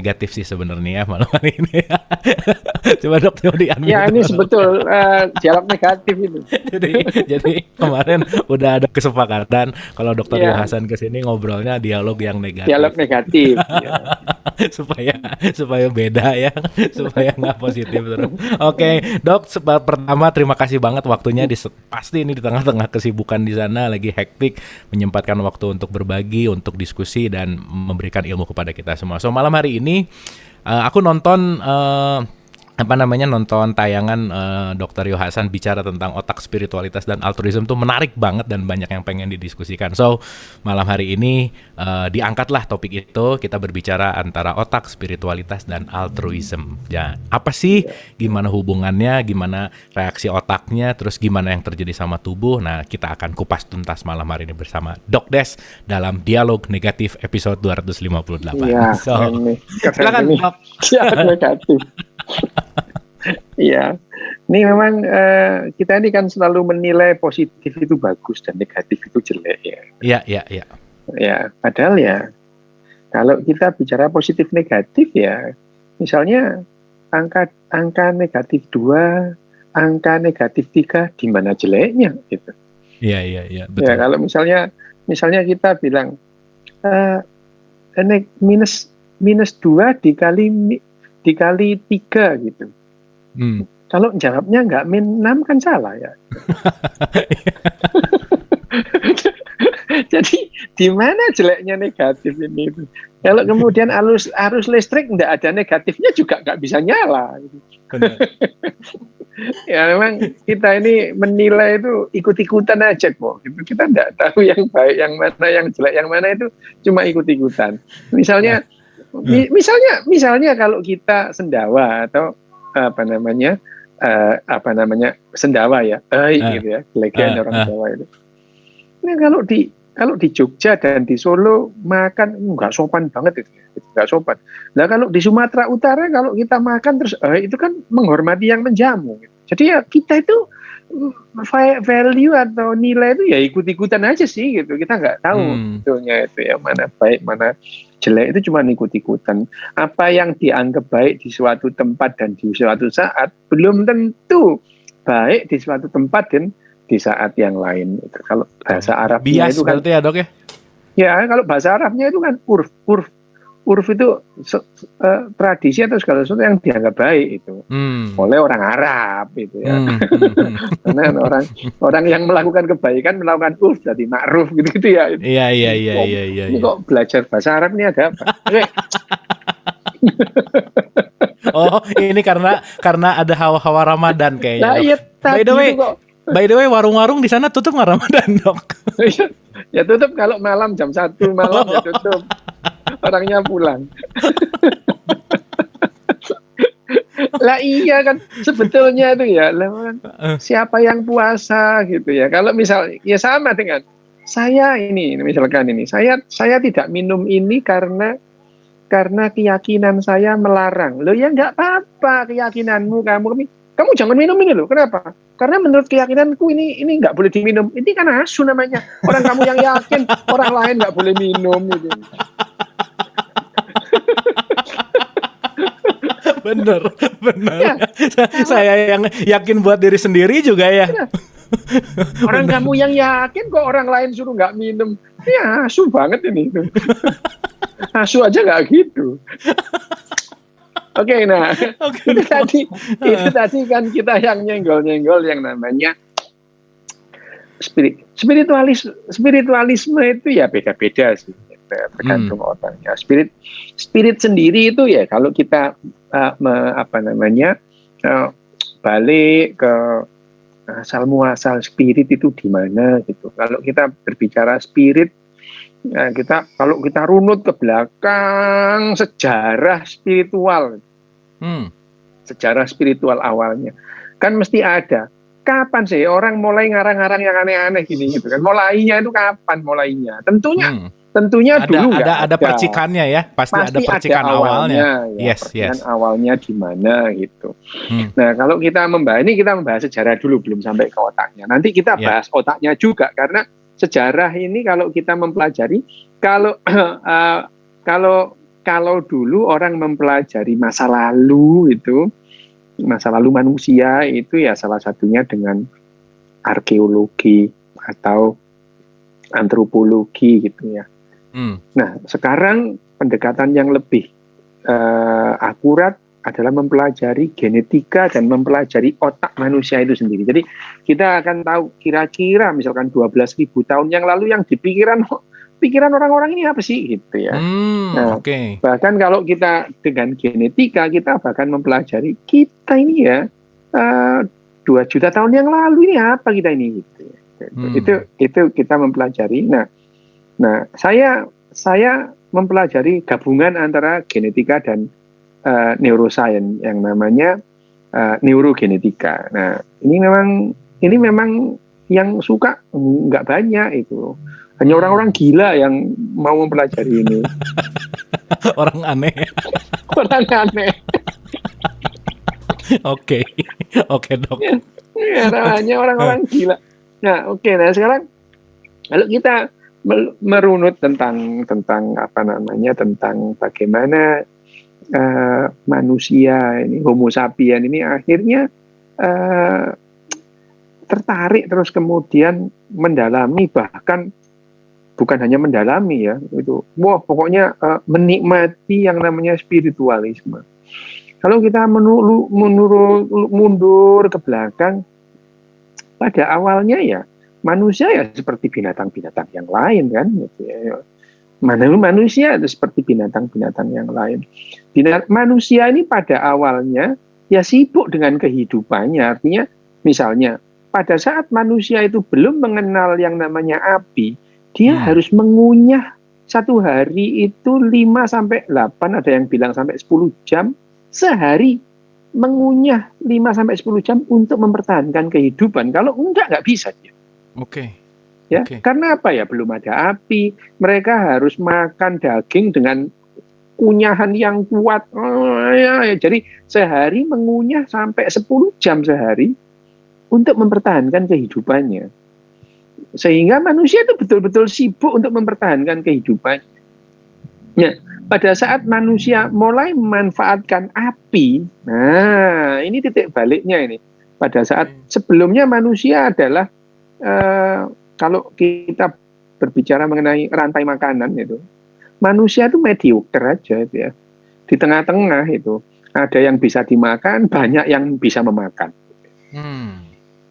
negatif sih sebenarnya ya malam hari ini. Coba dok, coba di-unmute. Ya ini sebetul dialog negatif itu. jadi kemarin udah ada kesepakatan kalau Dokter Ya, Yohasan kesini ngobrolnya dialog yang dialog negatif. negatif. Ya. supaya beda ya, supaya nggak positif terus. Oke, Dok, pertama terima kasih banget waktunya pasti ini di tengah-tengah kesibukan di sana lagi hektik menyempatkan waktu untuk berbagi, untuk diskusi dan memberikan ilmu kepada kita semua. So malam hari ini aku nonton nonton tayangan Dr. Yohasan bicara tentang otak, spiritualitas dan altruism tuh menarik banget dan banyak yang pengen didiskusikan. So malam hari ini diangkatlah topik itu, kita berbicara antara otak, spiritualitas dan altruism. Ya, apa sih, gimana hubungannya, gimana reaksi otaknya, terus gimana yang terjadi sama tubuh. Nah, kita akan kupas tuntas malam hari ini bersama Dok Des dalam Dialog Negatif episode 258. Ya, So, silakan Dok. Dialog negatif. Iya, ini memang kita ini kan selalu menilai positif itu bagus dan negatif itu jelek ya. Iya. Ya, padahal ya kalau kita bicara positif negatif ya, misalnya angka negatif 2, angka negatif 3 di mana jeleknya gitu. Iya, betul. Ya, kalau misalnya kita bilang minus 2 dikali 3 gitu. Kalau jawabnya nggak -6 kan salah ya. Jadi di mana jeleknya negatif ini? Kalau kemudian arus listrik nggak ada negatifnya juga nggak bisa nyala. Ya memang kita ini menilai itu ikut-ikutan aja kok. Kita nggak tahu yang baik yang mana, yang jelek yang mana, itu cuma ikut-ikutan. Misalnya kalau kita sendawa atau sendawa ya, gitu ya, legenda orang Jawa itu. Nah, kalau di Jogja dan di Solo makan nggak sopan banget itu, nggak sopan. Nah kalau di Sumatera Utara kalau kita makan terus itu kan menghormati yang menjamu. Jadi ya kita itu value atau nilai itu ya ikut-ikutan aja sih gitu. Kita nggak tahu sebetulnya itu yang mana baik mana jelek, itu cuma ikut-ikutan. Apa yang dianggap baik di suatu tempat dan di suatu saat belum tentu baik di suatu tempat dan di saat yang lain. Kalau bahasa Arabnya bias itu kan berarti ya dok ya? Ya kalau bahasa Arabnya itu kan urf itu tradisi atau segala sesuatu yang dianggap baik itu oleh orang Arab itu ya. Karena orang yang melakukan kebaikan melakukan urf jadi ma'ruf gitu ya. Iya. Ini kok belajar bahasa Arab ini ada apa? Oh, ini karena ada hawa-hawa Ramadan kayaknya. Nah, iya, By the way, warung-warung di sana tutup nggak Ramadan, Dok? Ya tutup kalau malam jam 1 malam ya tutup. Orangnya pulang. Lah iya kan sebetulnya itu ya, siapa yang puasa gitu ya. Kalau misal ya sama dengan saya ini misalkan ini, saya tidak minum ini karena keyakinan saya melarang. Loh ya nggak apa-apa keyakinanmu, kamu jangan minum ini loh. Kenapa? Karena menurut keyakinanku ini nggak boleh diminum. Ini kan asu namanya. Orang kamu yang yakin orang lain nggak boleh minum gitu. Bener. Ya. Saya yang yakin buat diri sendiri juga ya. Orang kamu yang yakin kok orang lain suruh nggak minum. Ya asu banget ini. Asu aja nggak gitu. Oke, nah itu tadi kan kita yang nyenggol-nyenggol yang namanya spiritualisme itu ya beda-beda sih, tergantung orangnya. Spirit sendiri itu ya kalau kita balik ke asal muasal spirit itu di mana gitu. Kalau kita berbicara spirit, kalau kita runut ke belakang sejarah spiritual awalnya kan mesti ada. Kapan sih orang mulai ngarang-ngarang yang aneh-aneh gini gitu kan? Mulainya itu kapan mulainya? Tentunya dulu ada percikannya ya, pasti ada percikan awalnya. Ya, percikan awalnya di mana gitu. Nah, kalau kita membahas sejarah dulu, belum sampai ke otaknya. Nanti kita bahas otaknya juga karena sejarah ini kalau kita mempelajari, kalau kalau dulu orang mempelajari masa lalu manusia itu ya salah satunya dengan arkeologi atau antropologi gitu ya. Nah, sekarang pendekatan yang lebih akurat adalah mempelajari genetika dan mempelajari otak manusia itu sendiri. Jadi kita akan tahu kira-kira misalkan 12.000 tahun yang lalu yang pikiran orang-orang ini apa sih gitu ya. Nah, bahkan kalau kita dengan genetika kita bahkan mempelajari kita ini ya 2 juta tahun yang lalu ini apa kita ini gitu ya. Itu kita mempelajari. Nah, saya mempelajari gabungan antara genetika dan neuroscience yang namanya neurogenetika. Nah, ini memang yang suka nggak banyak itu. Hanya orang-orang gila yang mau mempelajari ini. Orang aneh. Orang aneh. Oke, Dok. Ya, hanya orang-orang gila. Nah, nah sekarang kalau kita merunut tentang apa namanya, tentang bagaimana manusia ini, Homo sapien ini akhirnya tertarik terus kemudian mendalami, bahkan bukan hanya mendalami ya, itu pokoknya menikmati yang namanya spiritualisme. Kalau kita mundur ke belakang, pada awalnya ya manusia ya seperti binatang-binatang yang lain kan gitu ya. Manusia itu seperti binatang-binatang yang lain. Manusia ini pada awalnya ya sibuk dengan kehidupannya. Artinya misalnya pada saat manusia itu belum mengenal yang namanya api, dia harus mengunyah satu hari itu 5-8, ada yang bilang sampai 10 jam sehari, mengunyah 5-10 jam untuk mempertahankan kehidupan. Kalau nggak bisa dia. Ya, karena apa ya? Belum ada api, mereka harus makan daging dengan kunyahan yang kuat. Jadi sehari mengunyah sampai 10 jam sehari untuk mempertahankan kehidupannya. Sehingga manusia itu betul-betul sibuk untuk mempertahankan kehidupannya. Ya, pada saat manusia mulai memanfaatkan api, nah ini titik baliknya ini. Pada saat sebelumnya manusia adalah kalau kita berbicara mengenai rantai makanan itu, manusia itu mediocre aja itu ya. Di tengah-tengah itu ada yang bisa dimakan, banyak yang bisa memakan.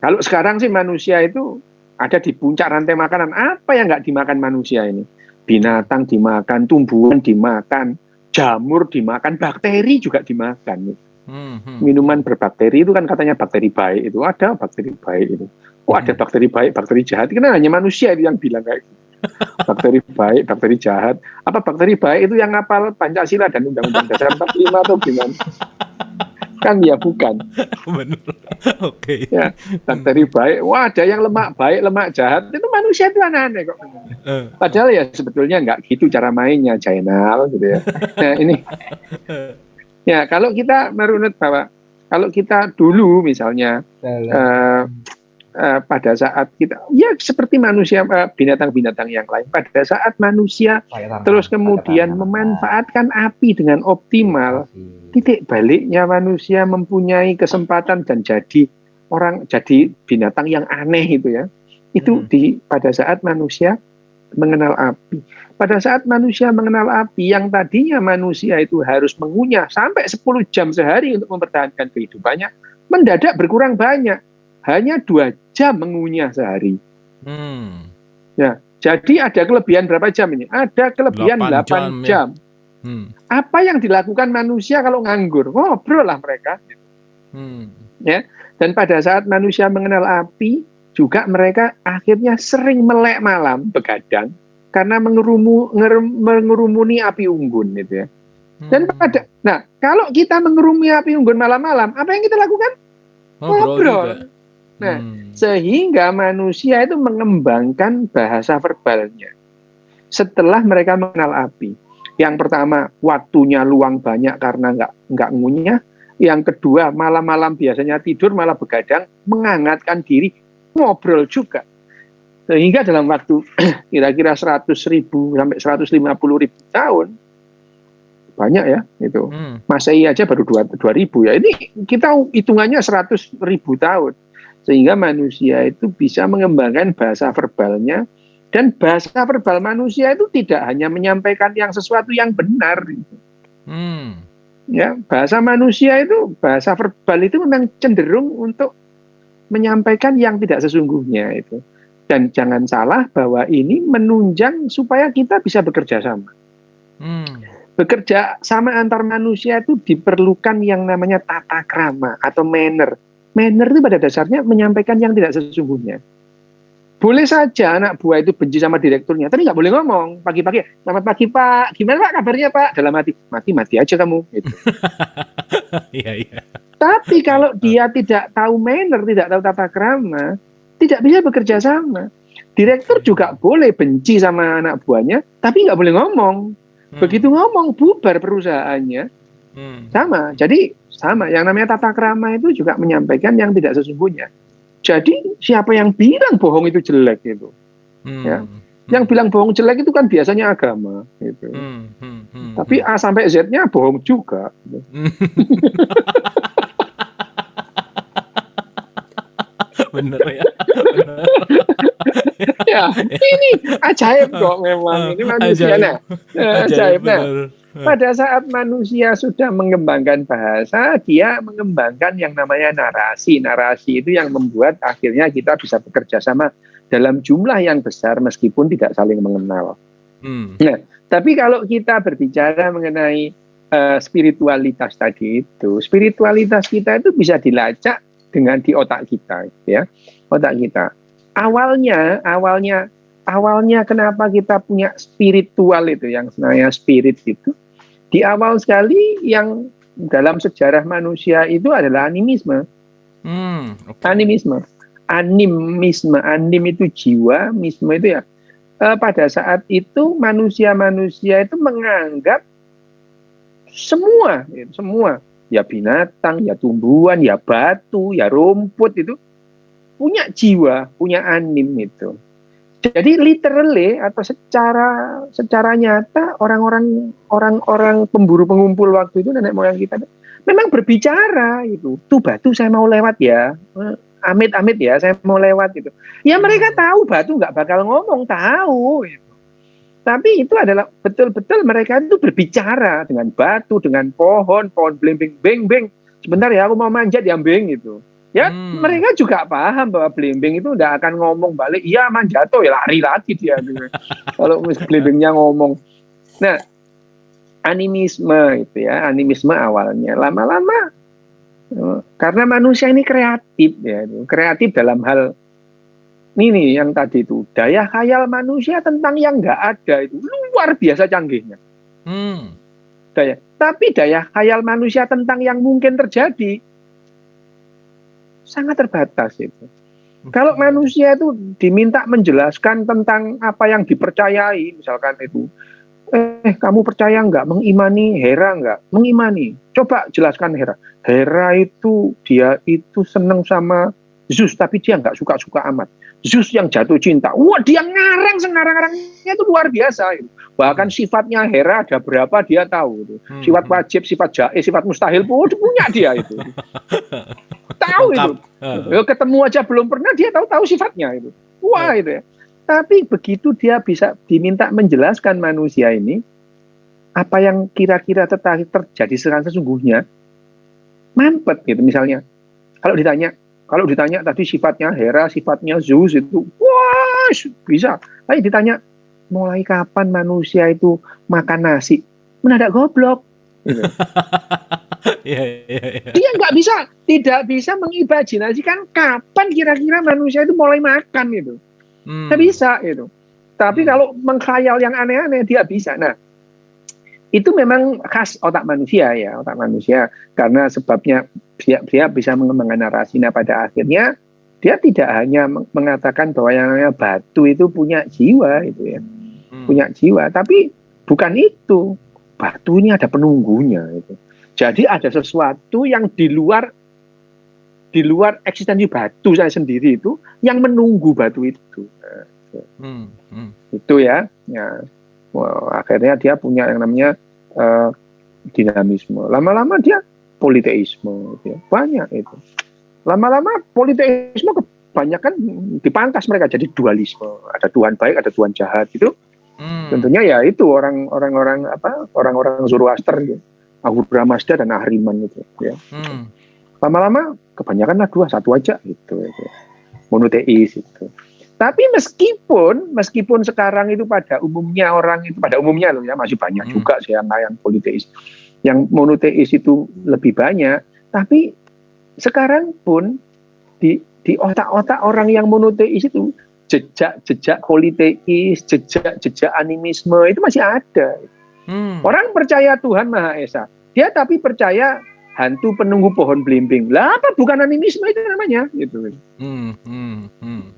Kalau sekarang sih manusia itu ada di puncak rantai makanan. Apa yang nggak dimakan manusia ini? Binatang dimakan, tumbuhan dimakan, jamur dimakan, bakteri juga dimakan. Minuman berbakteri itu kan katanya bakteri baik itu. Ada bakteri baik itu. Ada bakteri baik, bakteri jahat. Karena hanya manusia itu yang bilang kayak gitu. Bakteri baik, bakteri jahat. Apa bakteri baik itu yang ngapal Pancasila dan Undang-Undang Dasar 45 atau gimana? Kan ya bukan. Benar. Ya, bakteri baik. Wah, ada yang lemak baik, lemak jahat. Itu manusia itu aneh-aneh kok. Padahal ya sebetulnya nggak gitu cara mainnya, Jainal gitu ya. Nah, ini. Ya, kalau kita merunut bahwa kalau kita dulu misalnya pada saat kita ya seperti manusia, binatang-binatang yang lain, pada saat manusia terus kemudian memanfaatkan api dengan optimal, titik baliknya manusia mempunyai kesempatan dan jadi binatang yang aneh itu ya. Itu pada saat manusia mengenal api. Pada saat manusia mengenal api, yang tadinya manusia itu harus mengunyah sampai 10 jam sehari untuk mempertahankan kehidupannya, mendadak berkurang banyak. Hanya 2 jam mengunyah sehari. Ya, jadi ada kelebihan berapa jam ini? Ada kelebihan 8 jam. Apa yang dilakukan manusia kalau nganggur? Ngobrol lah mereka. Ya, dan pada saat manusia mengenal api, juga mereka akhirnya sering melek malam, begadang, karena mengerumuni api unggun gitu ya. Dan kalau kita mengerumuni api unggun malam-malam, apa yang kita lakukan? Ngobrol. Nah, sehingga manusia itu mengembangkan bahasa verbalnya setelah mereka mengenal api. Yang pertama, waktunya luang banyak karena nggak ngunyah. Yang kedua, malam-malam biasanya tidur malah begadang, menghangatkan diri, ngobrol juga. Sehingga dalam waktu kira-kira 100.000 sampai 150.000 tahun, banyak ya itu. Hmm. Masehi aja baru 2000 ya. Ini kita hitungannya 100.000 tahun. Sehingga manusia itu bisa mengembangkan bahasa verbalnya, dan bahasa verbal manusia itu tidak hanya menyampaikan yang sesuatu yang benar. Hmm. Ya, bahasa manusia itu, bahasa verbal itu memang cenderung untuk menyampaikan yang tidak sesungguhnya itu. Dan jangan salah bahwa ini menunjang supaya kita bisa bekerja sama. Bekerja sama antar manusia itu diperlukan yang namanya tata krama atau manner. Manner itu pada dasarnya menyampaikan yang tidak sesungguhnya. Boleh saja anak buah itu benci sama direkturnya, tapi nggak boleh ngomong pagi-pagi, selamat pagi Pak, gimana Pak kabarnya Pak? Dalam hati, mati aja kamu. Gitu. Iya. Tapi kalau dia tidak tahu manner, tidak tahu tata krama, tidak bisa bekerja sama. Direktur juga boleh benci sama anak buahnya, tapi nggak boleh ngomong. Begitu ngomong, bubar perusahaannya. Sama, jadi sama. Yang namanya tata krama itu juga menyampaikan yang tidak sesungguhnya. Jadi siapa yang bilang bohong itu jelek itu? Ya. Yang bilang bohong jelek itu kan biasanya agama. Gitu. Tapi A sampai Z-nya bohong juga. Gitu. Bener ya. Bener. Ya, ini ajaib kok memang. Ini manusia. Ajaib. Nah, pada saat manusia sudah mengembangkan bahasa, dia mengembangkan yang namanya narasi. Narasi itu yang membuat akhirnya kita bisa bekerja sama dalam jumlah yang besar meskipun tidak saling mengenal. Nah, tapi kalau kita berbicara mengenai spiritualitas tadi itu, spiritualitas kita itu bisa dilacak dengan di otak kita, ya, otak kita. Awalnya kenapa kita punya spiritual itu, yang sebenarnya spirit itu, di awal sekali yang dalam sejarah manusia itu adalah animisme. Anim itu jiwa, misme itu ya. Pada saat itu manusia itu menganggap semua, ya binatang, ya tumbuhan, ya batu, ya rumput itu punya jiwa, punya anim itu. Jadi literally atau secara nyata orang-orang pemburu pengumpul waktu itu, nenek moyang kita memang berbicara itu. Tuh batu saya mau lewat ya. Amit-amit ya saya mau lewat gitu. Ya mereka tahu batu nggak bakal ngomong, tahu gitu. Tapi itu adalah betul-betul mereka itu berbicara dengan batu, dengan pohon belimbing, beng. Sebentar ya aku mau manjat ya beng gitu. Ya, mereka juga paham bahwa belimbing itu udah akan ngomong balik, iya man jatuh ya lari lagi dia. Gitu. Kalau belimbingnya ngomong. Nah, animisme itu ya, animisme awalnya. Lama-lama, karena manusia ini kreatif ya, kreatif dalam hal ini yang tadi itu, daya khayal manusia tentang yang nggak ada itu luar biasa canggihnya. Tapi daya khayal manusia tentang yang mungkin terjadi sangat terbatas itu. Kalau manusia itu diminta menjelaskan tentang apa yang dipercayai, misalkan itu, kamu percaya nggak, mengimani Hera nggak? Mengimani. Coba jelaskan Hera. Hera itu dia itu seneng sama Zeus, tapi dia nggak suka-suka amat. Zeus yang jatuh cinta. Wah, dia sengarang-arangnya itu luar biasa. Itu. Bahkan sifatnya Hera ada berapa dia tahu. Itu. Sifat wajib, sifat jaiz, sifat mustahil pun punya dia itu. Tahu itu. Ketemu aja belum pernah dia tahu sifatnya itu. Wah itu ya. Tapi begitu dia bisa diminta menjelaskan manusia ini apa yang kira-kira terjadi secara sesungguhnya, mampet gitu misalnya. Kalau ditanya tadi sifatnya Hera, sifatnya Zeus itu, wah bisa. Tapi ditanya mulai kapan manusia itu makan nasi, mendadak goblok. Gitu. Dia tidak bisa mengimajinasikan kapan kira-kira manusia itu mulai makan itu. Tidak bisa itu. Tapi kalau mengkhayal yang aneh-aneh dia bisa. Nah, itu memang khas otak manusia ya, otak manusia, karena sebabnya dia bisa mengembangkan narasi. Nah, pada akhirnya dia tidak hanya mengatakan bahwa yang namanya batu itu punya jiwa itu ya. Punya jiwa, tapi bukan itu. Batu ini ada penunggunya itu. Jadi ada sesuatu yang di luar eksistensi batu saya sendiri itu yang menunggu batu itu. Itu ya. Wah, akhirnya dia punya yang namanya dinamisme. Lama-lama dia politeisme, gitu ya. Banyak itu. Lama-lama politeisme kebanyakan dipangkas mereka jadi dualisme. Ada Tuhan baik, ada Tuhan jahat. Itu tentunya ya itu orang-orang Zoroaster, gitu. Ahura Mazda dan Ahriman itu. Ya. Lama-lama kebanyakan dua satu aja gitu. Monoteis itu. Tapi meskipun sekarang itu pada umumnya loh ya, masih banyak juga sih yang politeis. Yang monoteis itu lebih banyak, tapi sekarang pun di otak-otak orang yang monoteis itu jejak politeis, jejak animisme itu masih ada. Orang percaya Tuhan Maha Esa, dia tapi percaya hantu penunggu pohon belimbing. Lah apa bukan animisme itu namanya gitu.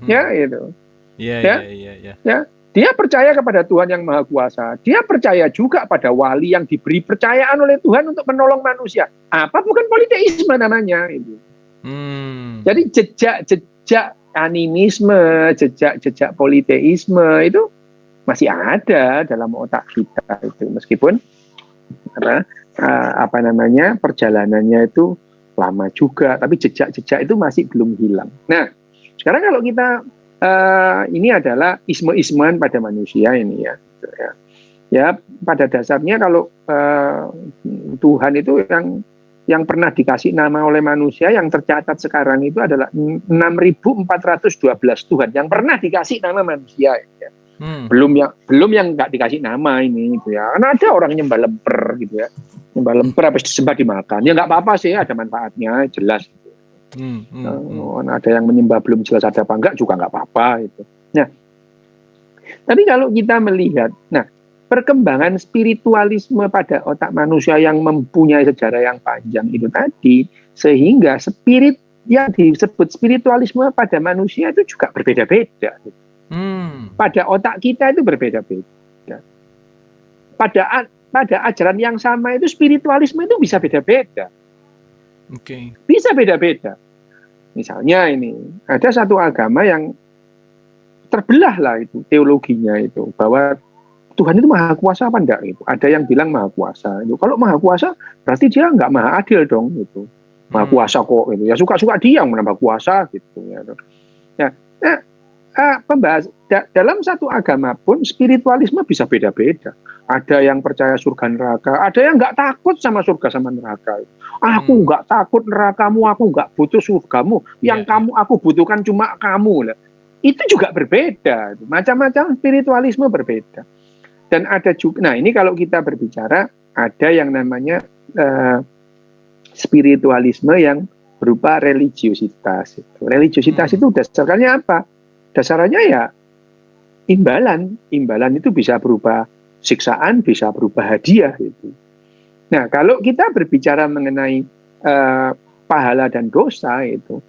Ya itu. Ya. Dia percaya kepada Tuhan yang Maha Kuasa. Dia percaya juga pada wali yang diberi percayaan oleh Tuhan untuk menolong manusia. Apa bukan politeisme namanya itu. Jadi jejak animisme, jejak politeisme itu masih ada dalam otak kita itu, meskipun perjalanannya itu lama juga, tapi jejak-jejak itu masih belum hilang. Nah, sekarang kalau kita ini adalah isme-ismean pada manusia ini ya. Ya pada dasarnya kalau Tuhan itu yang pernah dikasih nama oleh manusia yang tercatat sekarang itu adalah 6.412 Tuhan yang pernah dikasih nama manusia. Ya. Belum yang nggak dikasih nama ini gitu ya. Karena ada orang nyembah lemper gitu ya. Nyembah lemper habis disembah dimakan. Ya nggak apa-apa sih, ada manfaatnya jelas. Ada yang menyembah belum jelas ada apa enggak juga nggak apa-apa itu. Nah, tapi kalau kita melihat, perkembangan spiritualisme pada otak manusia yang mempunyai sejarah yang panjang itu tadi, sehingga spirit yang disebut spiritualisme pada manusia itu juga berbeda-beda. Pada otak kita itu berbeda-beda. Pada ajaran yang sama itu spiritualisme itu bisa beda-beda. Bisa beda-beda. Misalnya ini, ada satu agama yang terbelah lah itu teologinya itu, bahwa Tuhan itu maha kuasa apa enggak gitu. Ada yang bilang maha kuasa. Itu kalau maha kuasa berarti dia enggak maha adil dong gitu. Maha kuasa kok gitu. Ya suka-suka dia yang menambah kuasa gitu ya. Dalam satu agama pun spiritualisme bisa beda-beda. Ada yang percaya surga neraka, ada yang nggak takut sama surga sama neraka. Aku nggak takut nerakamu, aku nggak butuh surgamu. Yang aku butuhkan cuma kamu. Itu juga berbeda. Macam-macam spiritualisme berbeda. Dan ada juga, ini kalau kita berbicara, ada yang namanya spiritualisme yang berupa religiositas. Religiositas itu dasarnya apa? Dasarnya ya imbalan. Imbalan itu bisa berupa siksaan, bisa berupa hadiah gitu. Nah, kalau kita berbicara mengenai pahala dan dosa itu,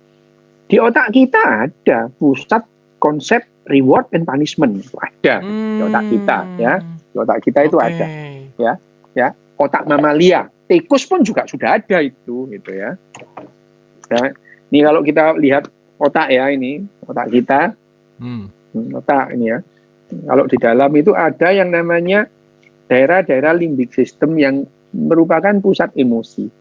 di otak kita ada pusat konsep reward and punishment, itu ada di otak kita ya. Di otak kita itu ada ya. Otak mamalia, tikus pun juga sudah ada itu gitu ya. Nah, ini kalau kita lihat otak ya, ini otak kita. Otak ini ya. Kalau di dalam itu ada yang namanya daerah-daerah limbic system yang merupakan pusat emosi.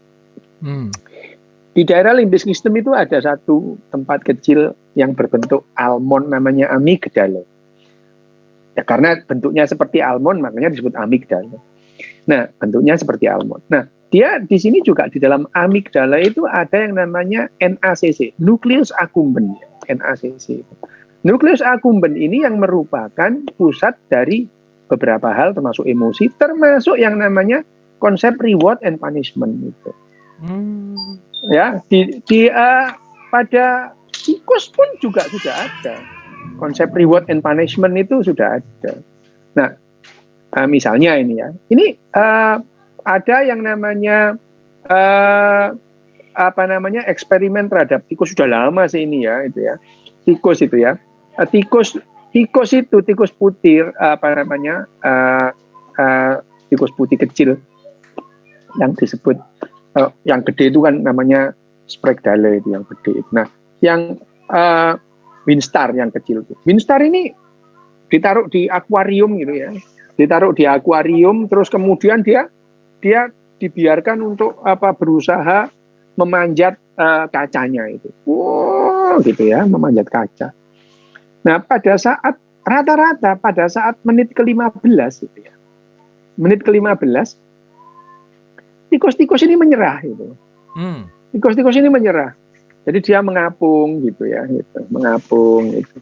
Di daerah limbic system itu ada satu tempat kecil yang berbentuk almond namanya amigdala. Ya, karena bentuknya seperti almond makanya disebut amigdala. Nah, bentuknya seperti almond. Nah, dia di sini juga di dalam amigdala itu ada yang namanya NACC, nucleus accumbens, NACC. Nukleus accumbens ini yang merupakan pusat dari beberapa hal termasuk emosi, termasuk yang namanya konsep reward and punishment itu. Ya, pada tikus pun juga sudah ada. Konsep reward and punishment itu sudah ada. Nah, misalnya ini ya. Ini ada yang namanya eksperimen terhadap tikus, sudah lama sih ini ya, itu ya. Tikus itu ya. Tikus putih tikus putih kecil yang disebut yang gede itu kan namanya Sprague-Dale itu yang gede. Nah, yang Winstar yang kecil itu. Winstar ini ditaruh di akuarium gitu ya. Ditaruh di akuarium terus kemudian dia dibiarkan untuk berusaha memanjat kacanya itu. Gitu ya, memanjat kaca. Nah, pada saat rata-rata pada saat menit ke-15 gitu ya. Menit ke-15 tikus-tikus ini menyerah gitu. Tikus-tikus ini menyerah. Jadi dia mengapung gitu ya, gitu, mengapung gitu.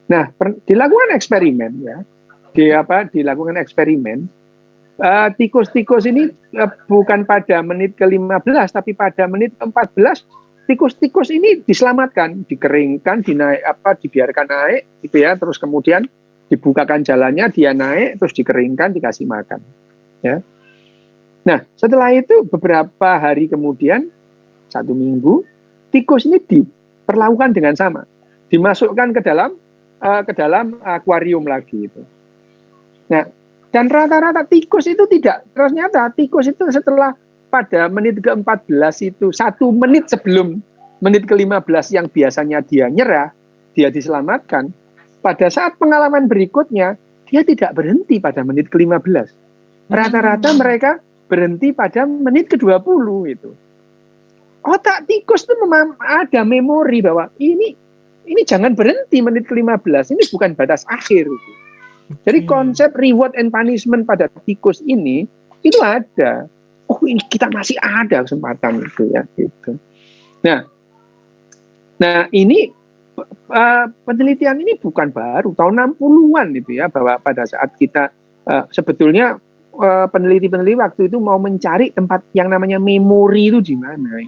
Nah, dilakukan eksperimen ya. Dilakukan eksperimen. Tikus-tikus ini bukan pada menit ke-15 tapi pada menit ke-14 tikus-tikus ini diselamatkan, dikeringkan, dibiarkan naik gitu ya, terus kemudian dibukakan jalannya, dia naik, terus dikeringkan, dikasih makan. Ya. Nah, setelah itu beberapa hari kemudian, 1 minggu, tikus ini diperlakukan dengan sama, dimasukkan ke dalam akuarium lagi itu. Nah, dan rata-rata tikus itu ternyata tikus itu setelah pada menit ke-14 itu 1 menit sebelum menit ke-15 yang biasanya dia nyerah, dia diselamatkan, pada saat pengalaman berikutnya dia tidak berhenti pada menit ke-15. Rata-rata mereka berhenti pada menit ke-20 itu. Otak tikus itu ada memori bahwa ini jangan berhenti menit ke-15, ini bukan batas akhir itu. Jadi konsep reward and punishment pada tikus ini itu ada. Oh, ini kita masih ada kesempatan itu ya gitu. Nah ini penelitian ini bukan baru, tahun 60-an itu ya, bahwa pada saat kita sebetulnya peneliti-peneliti waktu itu mau mencari tempat yang namanya memori itu di mana.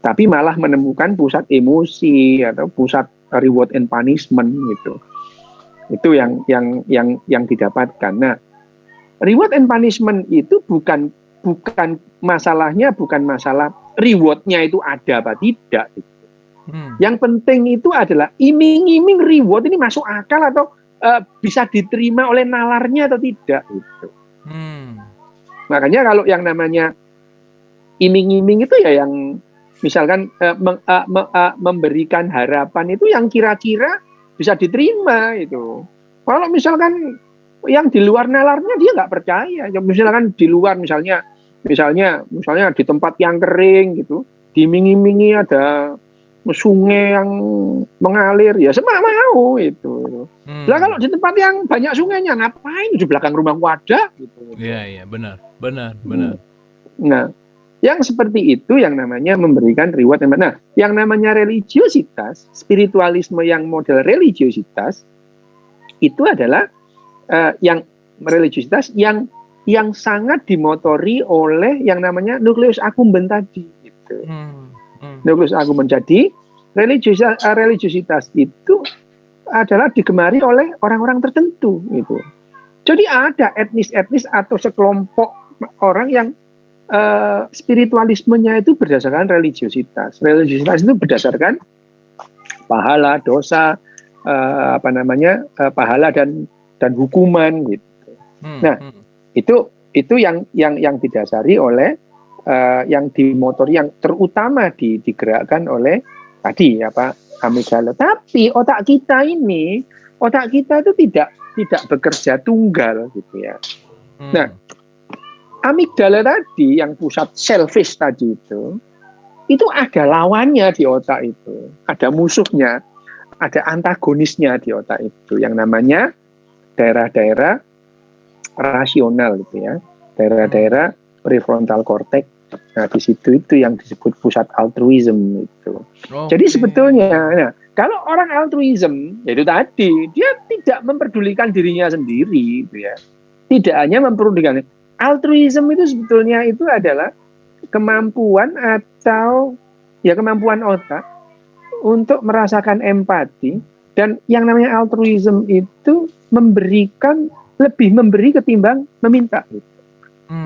Tapi malah menemukan pusat emosi atau pusat reward and punishment gitu. Itu yang didapatkan. Nah, reward and punishment itu bukan masalahnya, bukan masalah rewardnya itu ada apa tidak. Yang penting itu adalah iming-iming reward ini masuk akal atau bisa diterima oleh nalarnya atau tidak. Gitu. Makanya kalau yang namanya iming-iming itu ya yang misalkan memberikan harapan itu yang kira-kira bisa diterima itu. Kalau misalkan yang di luar nalarnya dia nggak percaya. Misalkan di luar misalnya di tempat yang kering gitu, diiming-imingi ada sungai yang mengalir, ya semua mau itu. Lah kalau di tempat yang banyak sungainya ngapain di belakang rumah wadah gitu. Iya, benar. Nah, yang seperti itu yang namanya memberikan reward. Nah, yang namanya religiositas, spiritualisme yang model religiositas itu adalah yang religiositas yang sangat dimotori oleh yang namanya nukleus accumbens tadi. Gitu. Nukleus accumbens. Jadi religiositas itu adalah digemari oleh orang-orang tertentu. Gitu. Jadi ada etnis-etnis atau sekelompok orang yang spiritualismenya itu berdasarkan religiositas. Religiositas itu berdasarkan pahala, dosa, pahala dan hukuman gitu. Nah, itu yang didasari oleh yang dimotori, yang terutama digerakkan oleh tadi amigdala. Tapi otak kita itu tidak bekerja tunggal gitu ya. Nah, amigdala tadi yang pusat selfish tadi itu ada lawannya di otak itu, ada musuhnya, ada antagonisnya di otak itu yang namanya daerah-daerah rasional gitu ya, daerah-daerah prefrontal cortex. Nah, di situ itu yang disebut pusat altruism itu. Jadi sebetulnya, nah, kalau orang altruism, yaitu tadi dia tidak memperdulikan dirinya sendiri, gitu ya. Tidak hanya memperdulikan. Altruism itu sebetulnya itu adalah kemampuan atau ya kemampuan otak untuk merasakan empati, dan yang namanya altruism itu lebih memberi ketimbang meminta.